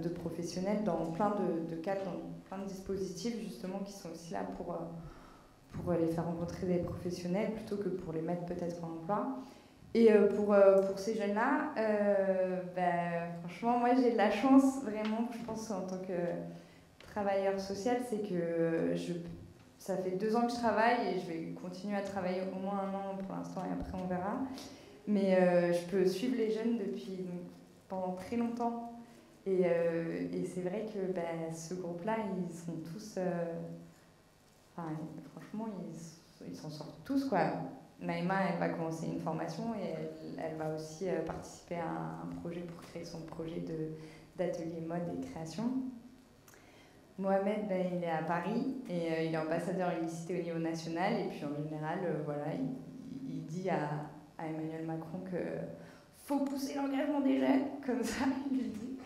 de professionnels dans plein de cadres, dans plein de dispositifs justement qui sont aussi là pour les faire rencontrer des professionnels plutôt que pour les mettre peut-être en emploi. Et pour ces jeunes-là, franchement, moi j'ai de la chance, vraiment, je pense en tant que travailleur social, c'est que ça fait 2 ans que je travaille et je vais continuer à travailler au moins 1 an pour l'instant et après on verra. Mais je peux suivre les jeunes pendant très longtemps. Et c'est vrai que ce groupe-là, ils sont tous... franchement, ils s'en sortent tous, quoi. Naïma, elle va commencer une formation et elle va aussi participer à un projet pour créer son projet d'atelier mode et création. Mohamed, il est à Paris et il est ambassadeur unicité au niveau national. Et puis en général, il dit à Emmanuel Macron que faut pousser l'engagement des jeunes, comme ça, il lui dit.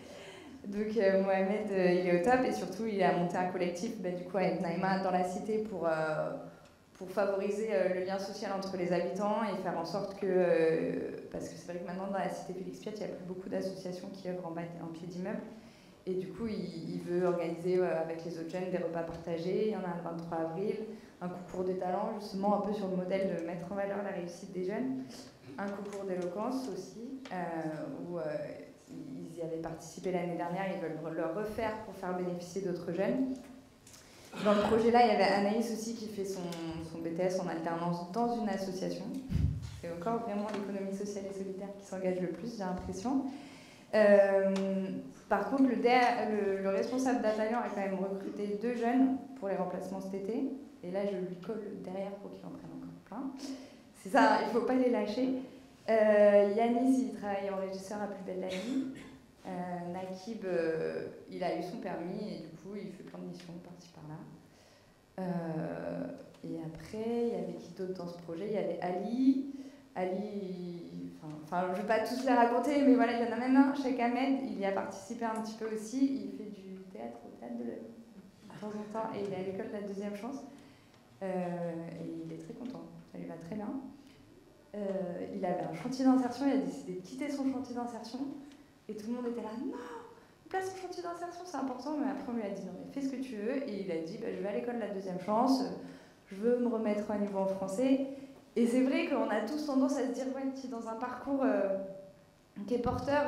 Donc Mohamed, il est au top et surtout, il a monté un collectif du coup, avec Naïma dans la cité pour favoriser le lien social entre les habitants et faire en sorte que... parce que c'est vrai que maintenant, dans la cité Félix Piat, il n'y a plus beaucoup d'associations qui œuvrent en pied d'immeuble. Et du coup, il veut organiser avec les autres jeunes des repas partagés. Il y en a un le 23 avril, un concours de talent, justement un peu sur le modèle de mettre en valeur la réussite des jeunes. Un concours d'éloquence aussi, où ils y avaient participé l'année dernière, ils veulent le refaire pour faire bénéficier d'autres jeunes. Dans le projet-là, il y avait Anaïs aussi qui fait son BTS en alternance dans une association. C'est encore vraiment l'économie sociale et solidaire qui s'engage le plus, j'ai l'impression. Par contre, le responsable d'Atalian a quand même recruté 2 jeunes pour les remplacements cet été. Et là, je lui colle derrière pour qu'il en prenne encore plein. C'est ça, il ne faut pas les lâcher. Yanis, il travaille en régisseur à Plus belle la vie. Nakib, il a eu son permis et du coup, il fait plein de missions par-ci par-là. Et après, il y avait qui d'autre dans ce projet? Il y avait Ali. Enfin, je ne vais pas tous les raconter, mais voilà, il y en a même un, Cheikh Ahmed, il y a participé un petit peu aussi. Il fait du théâtre au Théâtre de l'Œil de temps en temps et il est à l'école de la Deuxième Chance. Et il est très content, ça lui va très bien. Il avait un chantier d'insertion, il a décidé de quitter son chantier d'insertion et tout le monde était là, non, place son chantier d'insertion, c'est important, mais après on lui a dit non mais fais ce que tu veux et il a dit je vais à l'école de la Deuxième Chance, je veux me remettre à niveau en français. Et c'est vrai qu'on a tous tendance à se dire ouais, qui dans un parcours qui est porteur,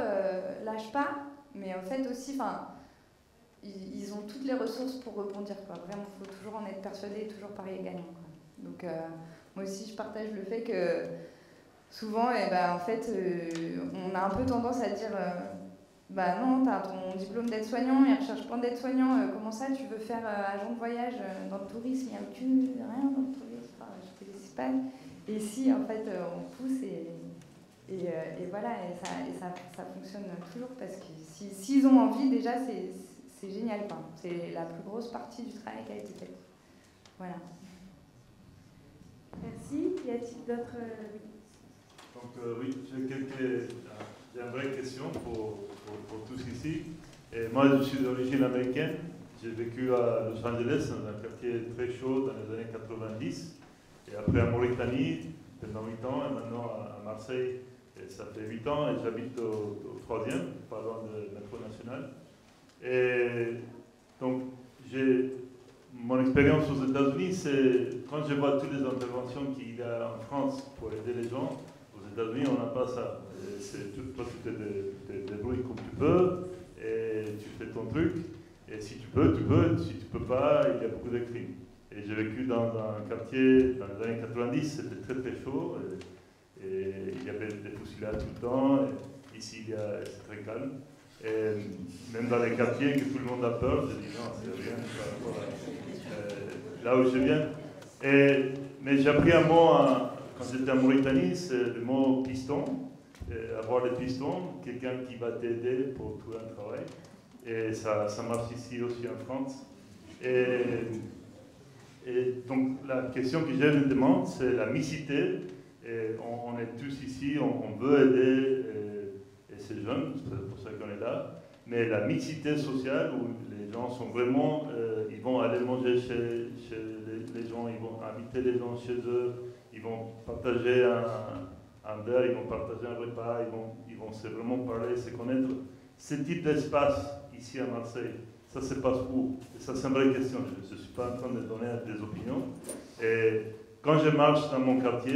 lâche pas, mais en fait aussi, ils ont toutes les ressources pour rebondir, quoi. Vraiment, il faut toujours en être persuadé et toujours parier gagnant, quoi. Donc moi aussi je partage le fait que souvent en fait on a un peu tendance à dire non, t'as ton diplôme d'aide-soignant, il recherche plein d'aides-soignants, comment ça tu veux faire agent de voyage dans le tourisme, il n'y a rien dans le tourisme, je te laisse pas. Et si en fait on pousse et voilà, et ça fonctionne toujours parce que s'ils ont envie déjà c'est génial, quoi. C'est la plus grosse partie du travail qui a été faite. Voilà. Merci. Y a-t-il d'autres... Donc oui, j'ai une vraie question pour tous ici. Et moi, je suis d'origine américaine. J'ai vécu à Los Angeles, dans un quartier très chaud dans les années 90. Et après en Mauritanie, pendant 8 ans, et maintenant à Marseille, et ça fait 8 ans, et j'habite au 3e, pas loin de métro national. Et donc, mon expérience aux États-Unis, c'est quand je vois toutes les interventions qu'il y a en France pour aider les gens, aux États-Unis, on n'a pas ça. Toi, tu te débrouilles comme tu peux, et tu fais ton truc, et si tu peux, tu peux, si tu peux pas, il y a beaucoup de crimes. Et j'ai vécu dans un quartier, dans les années 90, c'était très très chaud, et il y avait des fusillades tout le temps, et ici c'est très calme. Et même dans les quartiers que tout le monde a peur, je dis non, c'est rien par rapport à là où je viens. Mais j'ai appris un mot quand j'étais en Mauritanie, c'est le mot piston. Avoir des pistons, quelqu'un qui va t'aider pour trouver un travail. Et ça marche ici aussi en France. Et donc la question que je me demande, c'est la mixité. Et on est tous ici, on veut aider ces jeunes, c'est pour ça qu'on est là. mais la mixité sociale où les gens sont vraiment, ils vont aller manger chez les gens, ils vont inviter les gens chez eux, ils vont partager un verre, ils vont partager un repas, ils vont se vraiment parler, se connaître. Ce type d'espace ici à Marseille, ça se passe où? Et ça, c'est une vraie question. Je ne suis pas en train de donner des opinions. Et quand je marche dans mon quartier,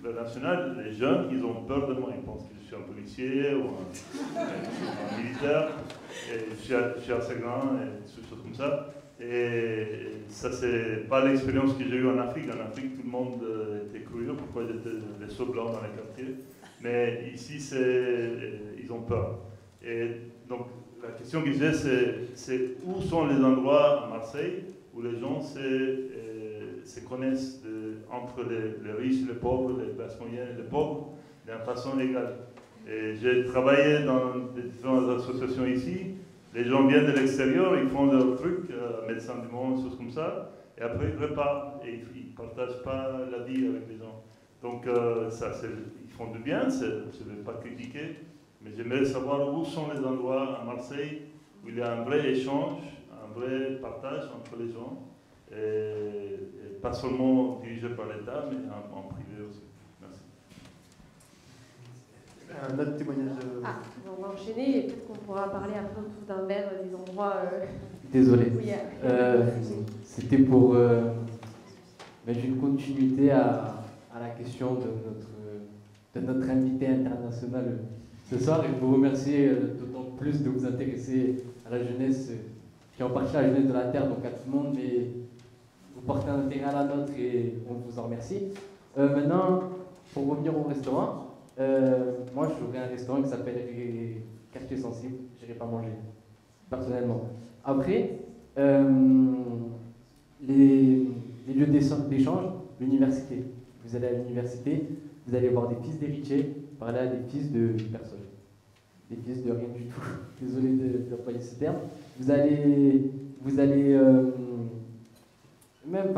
le national, les jeunes, ils ont peur de moi. Ils pensent que je suis un policier ou un militaire. Et je suis assez grand et des choses comme ça. Et ça, c'est pas l'expérience que j'ai eue en Afrique. En Afrique, tout le monde était curieux pourquoi j'étais les sauts blancs dans les quartiers. Mais ici, ils ont peur. Et donc, la question que j'ai, c'est où sont les endroits à Marseille où les gens se connaissent entre les riches et les pauvres, les classes moyennes et les pauvres, d'une façon égale. Et j'ai travaillé dans des différentes associations ici. Les gens viennent de l'extérieur, ils font leurs trucs, Médecins du Monde, choses comme ça, et après ils repartent et ils ne partagent pas la vie avec les gens. Donc ils font du bien, je ne vais pas critiquer, mais j'aimerais savoir où sont les endroits à Marseille où il y a un vrai échange, un vrai partage entre les gens, et pas seulement dirigé par l'État, mais en privé aussi. Merci. Un autre témoignage. On va enchaîner et peut-être qu'on pourra parler après autour d'un verre des endroits. Désolé. Oui, c'était pour mettre une continuité à la question de notre invité international ce soir et vous remercier d'autant plus de vous intéresser à la jeunesse, qui est en partie la jeunesse de la Terre, donc à tout le monde, mais vous portez un intérêt à la nôtre et on vous en remercie. Maintenant, pour revenir au restaurant, moi j'aurais un restaurant qui s'appelle Quartier Sensible, je n'irai pas manger, personnellement. Après, les lieux d'échange, l'université. Vous allez à l'université, vous allez voir des fils d'héritiers parler à des fils de personne. Des fils de rien du tout. Désolé d'employer ce terme. Vous allez même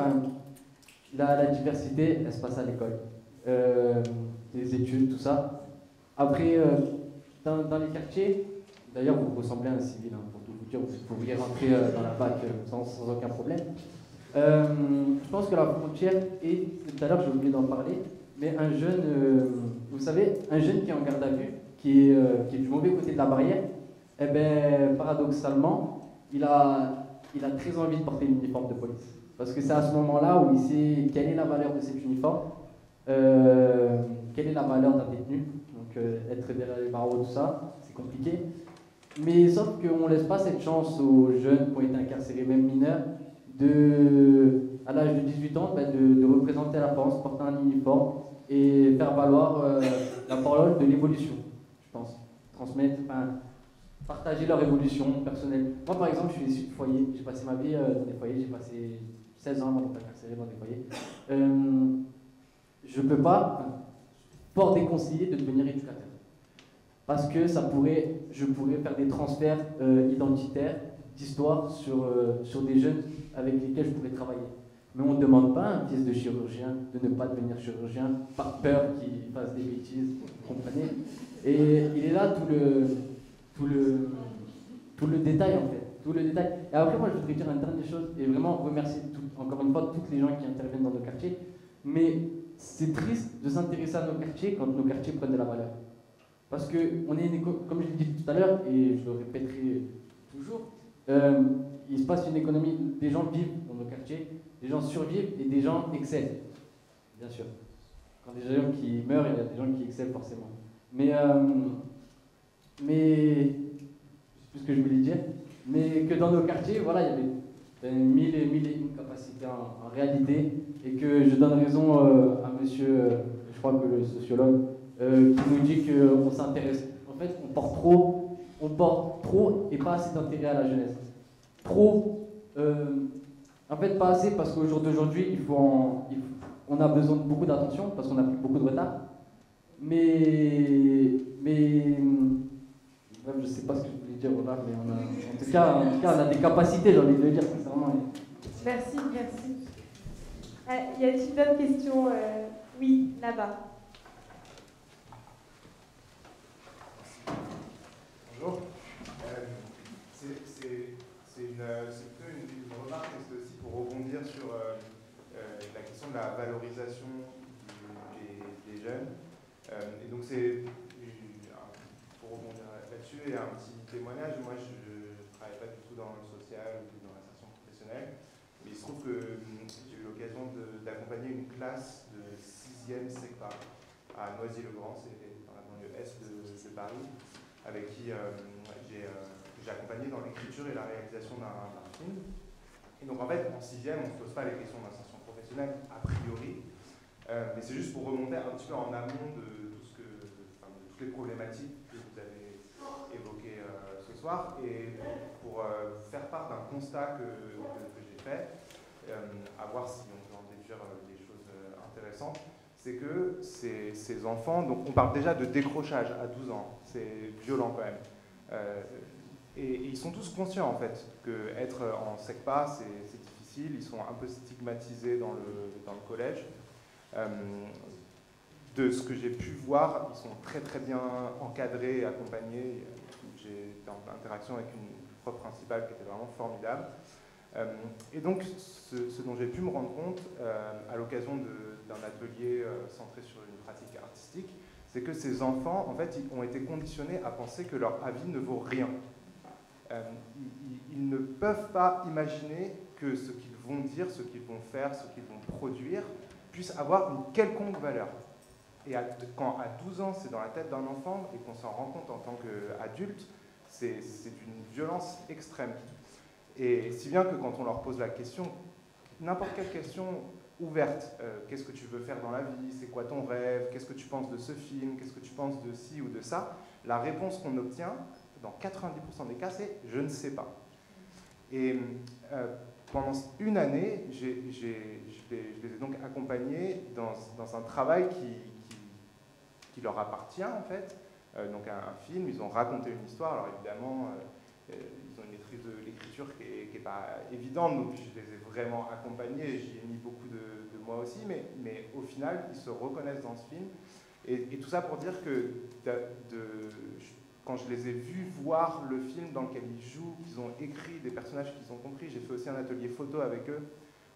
la diversité, elle se passe à l'école. Les études, tout ça. Après, dans les quartiers, d'ailleurs vous ressemblez à un civil, hein, pour tout vous dire, vous pourriez rentrer dans la fac sans aucun problème. Je pense que la frontière est, tout à l'heure j'ai oublié d'en parler, mais un jeune, vous savez, un jeune qui est en garde à vue, qui est du mauvais côté de la barrière, eh ben, paradoxalement, il a très envie de porter l'uniforme de police. Parce que c'est à ce moment-là où il sait quelle est la valeur de cet uniforme, quelle est la valeur d'un détenu. Donc être derrière les barreaux, tout ça, c'est compliqué. Mais sauf qu'on ne laisse pas cette chance aux jeunes qui ont été incarcérés, même mineurs, à l'âge de 18 ans, de représenter la France, porter un uniforme et faire valoir la parole de l'évolution, je pense. Transmettre, partager leur évolution personnelle. Moi, par exemple, je suis issu de foyer. J'ai passé ma vie dans des foyers. J'ai passé 16 ans avant d'être incarcéré dans des foyers. Je ne peux pas déconseiller de devenir éducateur. Parce que je pourrais faire des transferts identitaires, d'histoire sur des jeunes avec lesquels je pourrais travailler. Mais on ne demande pas à un fils de chirurgien de ne pas devenir chirurgien par peur qu'il fasse des bêtises, vous comprenez? Et il est là tout le détail en fait, tout le détail. Et après moi je voudrais dire une dernière chose et vraiment remercier encore une fois toutes les gens qui interviennent dans nos quartiers. Mais c'est triste de s'intéresser à nos quartiers quand nos quartiers prennent de la valeur. Parce que comme je l'ai dit tout à l'heure et je le répéterai toujours, il se passe une économie, des gens vivent dans nos quartiers, des gens survivent et des gens excellent, bien sûr. Quand il y a des gens qui meurent, il y a des gens qui excellent forcément. Mais je sais plus ce que je voulais dire, mais que dans nos quartiers, voilà, il y avait mille et une capacités en réalité, et que je donne raison à monsieur, je crois que le sociologue, qui nous dit qu'on s'intéresse. En fait, on porte trop et pas assez d'intérêt à la jeunesse. Trop, en fait pas assez parce qu'au jour d'aujourd'hui, on a besoin de beaucoup d'attention parce qu'on a pris beaucoup de retard. Mais bref, je sais pas ce que je voulais dire là, mais en tout cas, on a des capacités, j'ai envie de le dire, sincèrement. Merci. Y a-t-il d'autres questions? Oui, là-bas. Bonjour. la valorisation des jeunes. Et donc c'est, pour rebondir là-dessus, et un petit témoignage, moi je ne travaille pas du tout dans le social ou dans l'insertion professionnelle, mais il se trouve que j'ai eu l'occasion d'accompagner une classe de 6e SECPA à Noisy-le-Grand, c'est dans la banlieue est de Paris, avec qui j'ai accompagné dans l'écriture et la réalisation d'un film. Et donc en fait, en 6e, on ne se pose pas les questions d'insertion professionnelle a priori, mais c'est juste pour remonter un petit peu en amont de toutes les problématiques que vous avez évoquées ce soir, et pour faire part d'un constat que j'ai fait, à voir si on peut en déduire des choses intéressantes, c'est que ces enfants, donc on parle déjà de décrochage à 12 ans, c'est violent quand même, et ils sont tous conscients en fait qu'être en SECPA c'est difficile, ils sont un peu stigmatisés dans le collège. De ce que j'ai pu voir, ils sont très très bien encadrés et accompagnés. J'ai été en interaction avec une prof principale qui était vraiment formidable. Et donc, ce dont j'ai pu me rendre compte à l'occasion d'un atelier centré sur une pratique artistique, c'est que ces enfants, en fait, ils ont été conditionnés à penser que leur avis ne vaut rien. Ils ne peuvent pas imaginer que ce qu'ils vont dire, ce qu'ils vont faire, ce qu'ils vont produire, puisse avoir une quelconque valeur. Et quand à 12 ans, c'est dans la tête d'un enfant et qu'on s'en rend compte en tant qu'adulte, c'est d'une violence extrême. Et si bien que quand on leur pose la question, n'importe quelle question ouverte, qu'est-ce que tu veux faire dans la vie, c'est quoi ton rêve, qu'est-ce que tu penses de ce film, qu'est-ce que tu penses de ci ou de ça, la réponse qu'on obtient, dans 90% des cas, c'est « je ne sais pas ». Et pendant une année, je les ai donc accompagnés dans un travail qui leur appartient en fait, donc un film, ils ont raconté une histoire, alors évidemment ils ont une maîtrise de l'écriture qui n'est pas évidente, donc je les ai vraiment accompagnés, j'y ai mis beaucoup de moi aussi, mais au final ils se reconnaissent dans ce film, et tout ça pour dire que quand je les ai vus voir le film dans lequel ils jouent, qu'ils ont écrit des personnages qu'ils ont compris, j'ai fait aussi un atelier photo avec eux,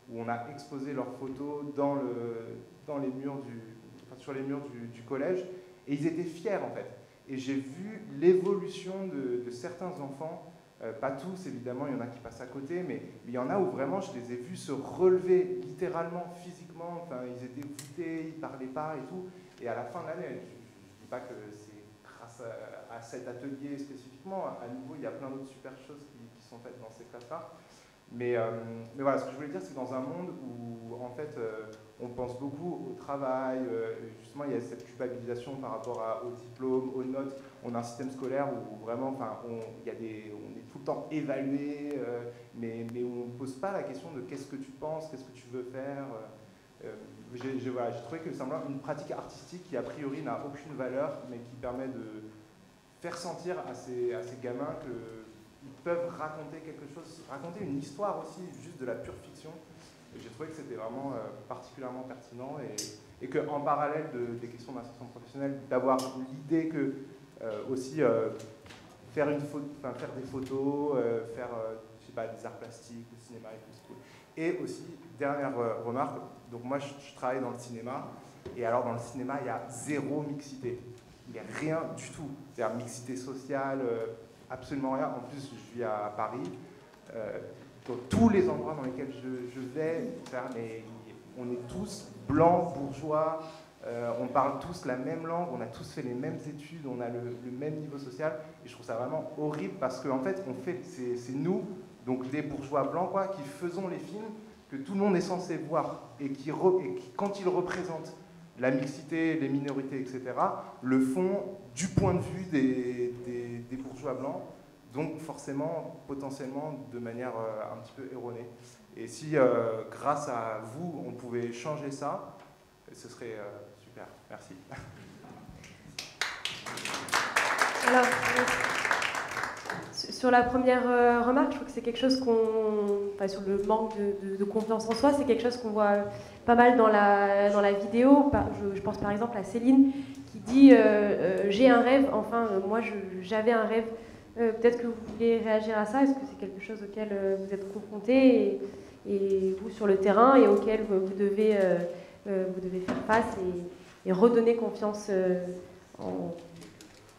où on a exposé leurs photos sur les murs du collège, et ils étaient fiers en fait. Et j'ai vu l'évolution de certains enfants, pas tous évidemment, il y en a qui passent à côté, mais il y en a où vraiment je les ai vus se relever littéralement, physiquement, enfin, ils étaient voûtés, ils ne parlaient pas et tout, et à la fin de l'année, je ne dis pas que c'est grâce à cet atelier spécifiquement, à nouveau il y a plein d'autres super choses qui sont faites dans ces classes-là. Mais voilà, ce que je voulais dire, c'est dans un monde où, en fait, on pense beaucoup au travail, justement, il y a cette culpabilisation par rapport au diplôme, aux notes. On a un système scolaire où vraiment, enfin, on est tout le temps évalué, mais on ne pose pas la question de qu'est-ce que tu penses, qu'est-ce que tu veux faire. J'ai trouvé que c'est une pratique artistique qui, a priori, n'a aucune valeur, mais qui permet de faire sentir à ces gamins qu'ils peuvent raconter quelque chose, raconter une histoire aussi, juste de la pure fiction. Et j'ai trouvé que c'était vraiment particulièrement pertinent, et qu'en parallèle des questions d'insertion professionnelle, d'avoir l'idée que aussi faire des photos, faire je sais pas, des arts plastiques, du cinéma et tout, c'est cool. Et aussi, dernière remarque, donc moi je travaille dans le cinéma, et alors dans le cinéma il y a zéro mixité, il n'y a rien du tout, c'est-à-dire mixité sociale, absolument rien. En plus je vis à Paris, dans tous les endroits dans lesquels je vais, mais on est tous blancs, bourgeois, on parle tous la même langue, on a tous fait les mêmes études, on a le même niveau social, et je trouve ça vraiment horrible parce qu'en fait, c'est nous, donc les bourgeois blancs, quoi, qui faisons les films que tout le monde est censé voir, et qui quand ils représentent la mixité, les minorités, etc., le font du point de vue des bourgeois blancs, donc forcément, potentiellement, de manière un petit peu erronée. Et si, grâce à vous, on pouvait changer ça, ce serait super. Merci. Alors, sur la première remarque, je trouve que c'est quelque chose sur le manque de confiance en soi, c'est quelque chose qu'on voit pas mal dans la vidéo. Je pense par exemple à Céline qui dit j'ai un rêve, enfin moi j'avais un rêve. Peut-être que vous voulez réagir à ça. Est-ce que c'est quelque chose auquel vous êtes confronté et vous sur le terrain et auxquels vous devez faire face et redonner confiance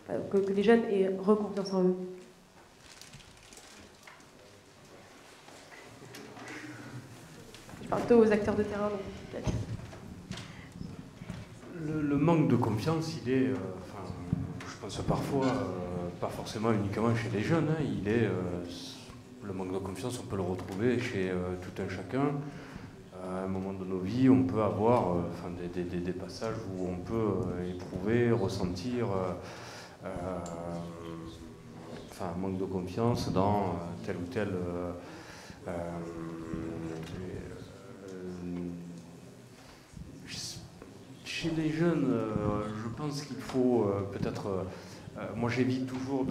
que les jeunes aient reconfiance en eux. Je parle plutôt aux acteurs de terrain. Donc... Le manque de confiance, il est, je pense parfois, pas forcément uniquement chez les jeunes, hein, le manque de confiance, on peut le retrouver chez tout un chacun. À un moment de nos vies, on peut avoir des passages où on peut éprouver, ressentir un manque de confiance dans tel ou tel... chez les jeunes, je pense qu'il faut peut-être... moi, j'évite toujours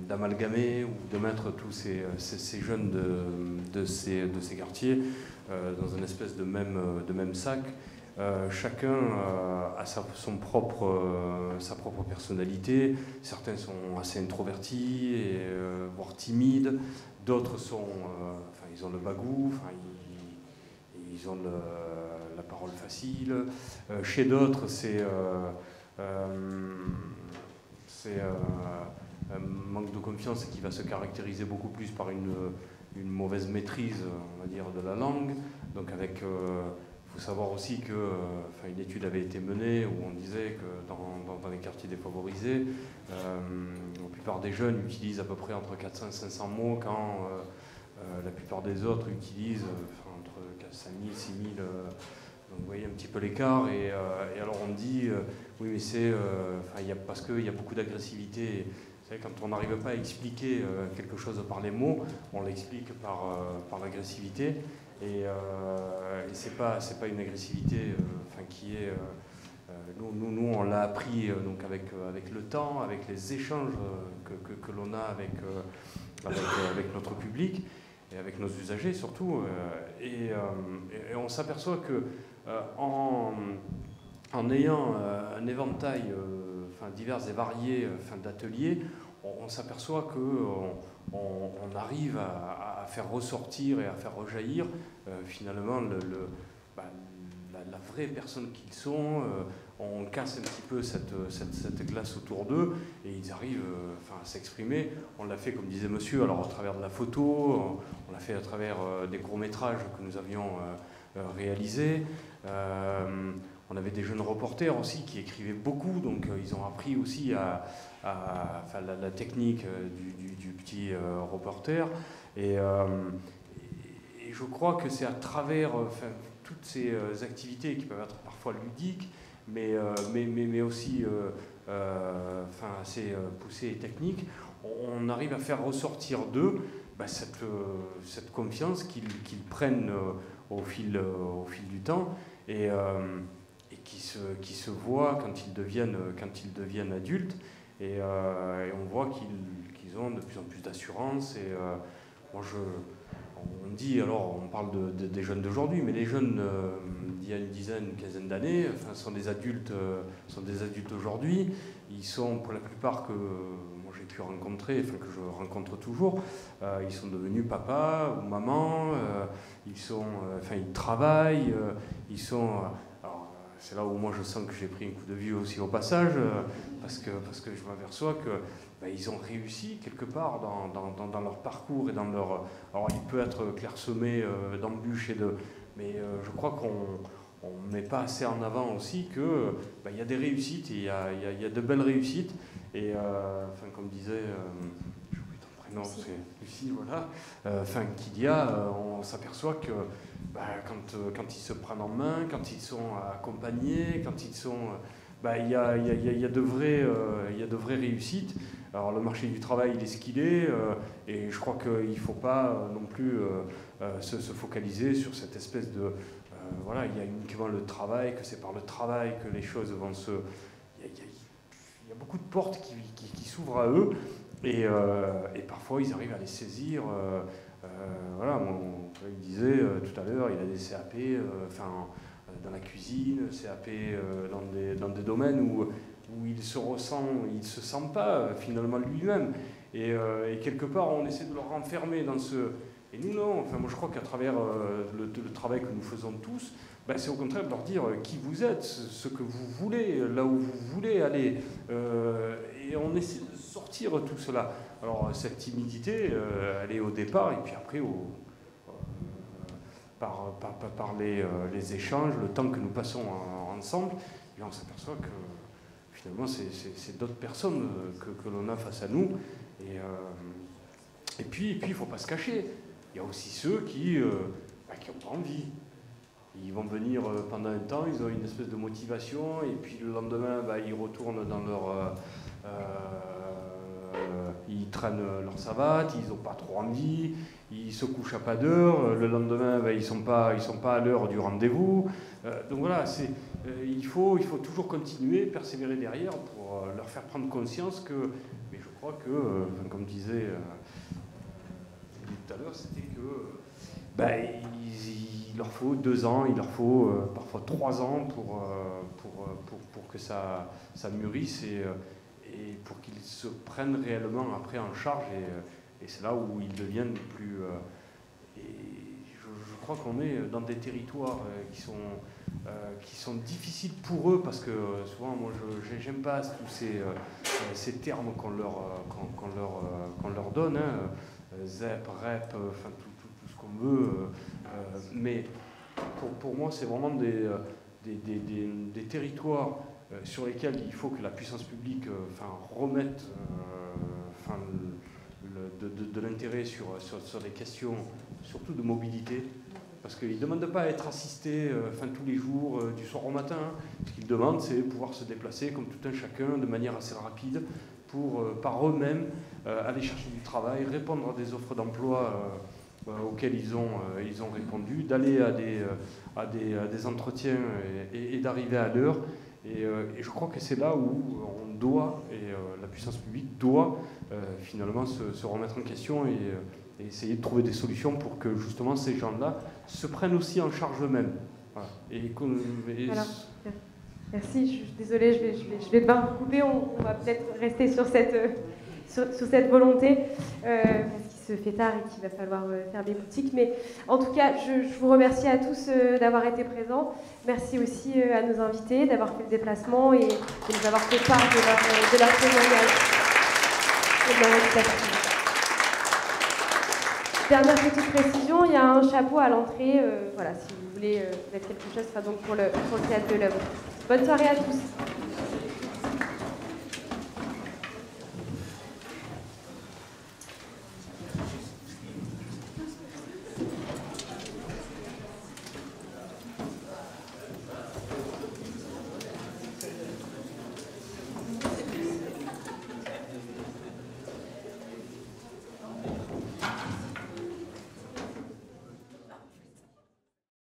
d'amalgamer ou de mettre tous ces jeunes de ces quartiers dans une espèce de même sac. Chacun a sa propre personnalité. Certains sont assez introvertis, voire timides. D'autres ils ont le bagou, ils ont la parole facile. Chez d'autres, c'est un manque de confiance qui va se caractériser beaucoup plus par une mauvaise maîtrise, on va dire, de la langue. Donc il faut savoir aussi qu'une étude avait été menée où on disait que dans les quartiers défavorisés, la plupart des jeunes utilisent à peu près entre 400 et 500 mots quand la plupart des autres utilisent entre 5000 et 6000. Donc vous voyez un petit peu l'écart, et alors on dit, oui mais c'est, parce qu'il y a beaucoup d'agressivité. Vous savez, quand on n'arrive pas à expliquer quelque chose par les mots, on l'explique par l'agressivité, et c'est pas une agressivité qui est... nous on l'a appris donc avec le temps, avec les échanges que l'on a avec notre public, et avec nos usagers surtout, et on s'aperçoit que en ayant un éventail divers et varié d'ateliers, on s'aperçoit qu'on arrive à faire ressortir et à faire rejaillir finalement la vraie personne qu'ils sont. On casse un petit peu cette glace autour d'eux et ils arrivent à s'exprimer. On l'a fait, comme disait monsieur, alors à travers de la photo, on l'a fait à travers des courts-métrages que nous avions réalisés. On avait des jeunes reporters aussi qui écrivaient beaucoup, donc ils ont appris aussi la technique du petit reporter. Et je crois que c'est à travers toutes ces activités qui peuvent être parfois ludiques, mais aussi assez poussées et techniques, on arrive à faire ressortir d'eux cette confiance qu'ils prennent au fil du temps, et qui se voient quand ils deviennent adultes, et on voit qu'ils ont de plus en plus d'assurance. Et on dit, alors on parle des jeunes d'aujourd'hui, mais les jeunes d'il y a une quinzaine d'années sont des adultes aujourd'hui. Ils sont, pour la plupart, que moi j'ai pu rencontrer, que je rencontre toujours, ils sont devenus papa ou maman, ils travaillent, ils sont... c'est là où moi je sens que j'ai pris un coup de vieux aussi au passage, parce que je m'aperçois que ils ont réussi quelque part dans leur parcours et dans leur... Alors il peut être clairsemé d'embûches mais je crois qu'on ne met pas assez en avant aussi que y a des réussites, et il y a de belles réussites, et comme disait... j'ai oublié ton prénom, c'est Lucie, voilà. On s'aperçoit que quand ils se prennent en main, quand ils sont accompagnés, quand ils sont... il y a de vraies réussites. Alors le marché du travail, il est ce qu'il est, et je crois qu'il ne faut pas non plus se focaliser sur cette espèce de... il y a uniquement le travail, que c'est par le travail que les choses vont se... Il y a beaucoup de portes qui s'ouvrent à eux, et parfois ils arrivent à les saisir. Mon collègue disait tout à l'heure, il a des CAP dans la cuisine, CAP dans des domaines où il se sent pas finalement lui-même, et quelque part on essaie de le renfermer dans Et nous, non. Enfin, moi, je crois qu'à travers le travail que nous faisons tous, ben, c'est au contraire de leur dire qui vous êtes, ce que vous voulez, là où vous voulez aller. Et on essaie de sortir tout cela. Alors, cette timidité, elle est au départ, et puis après, par les échanges, le temps que nous passons ensemble, et on s'aperçoit que finalement, c'est d'autres personnes que l'on a face à nous. Et puis, il ne faut pas se cacher. Il y a aussi ceux qui n'ont pas envie. Ils vont venir pendant un temps, ils ont une espèce de motivation, et puis le lendemain, ils retournent dans leur... ils traînent leur savate, ils n'ont pas trop envie, ils se couchent à pas d'heure, le lendemain, ils ne sont pas à l'heure du rendez-vous. Donc voilà, il faut toujours continuer, persévérer derrière pour leur faire prendre conscience que... Mais je crois que, comme disait tout à l'heure, c'était que... il leur faut 2 ans, il leur faut parfois 3 ans pour que ça mûrisse et pour qu'ils se prennent réellement après en charge. Et c'est là où ils deviennent plus... je crois qu'on est dans des territoires qui sont difficiles pour eux, parce que souvent, moi, j'aime pas tous ces termes qu'on leur donne, hein, ZEP, REP, enfin tout ce qu'on veut, mais pour moi, c'est vraiment des territoires sur lesquels il faut que la puissance publique remette de l'intérêt sur des questions, surtout de mobilité, parce qu'ils ne demandent pas à être assistés tous les jours, du soir au matin. Ce qu'ils demandent, c'est pouvoir se déplacer comme tout un chacun de manière assez rapide pour, par eux-mêmes, aller chercher du travail, répondre à des offres d'emploi auxquelles ils ont répondu, d'aller à des entretiens et d'arriver à l'heure. Et je crois que c'est là où on doit, et la puissance publique doit finalement se remettre en question et essayer de trouver des solutions pour que justement ces gens-là se prennent aussi en charge eux-mêmes. Voilà. Alors, merci, je suis désolée, je vais devoir vous couper, on va peut-être rester sur cette volonté, parce qu'il se fait tard et qu'il va falloir faire des boutiques. Mais en tout cas, je vous remercie à tous d'avoir été présents. Merci aussi à nos invités d'avoir fait le déplacement et de nous avoir fait part de leur témoignage et de leur expertise. Dernière petite précision, il y a un chapeau à l'entrée. Voilà, si vous voulez mettre quelque chose, ce sera donc pour le théâtre de l'œuvre. Bonne soirée à tous.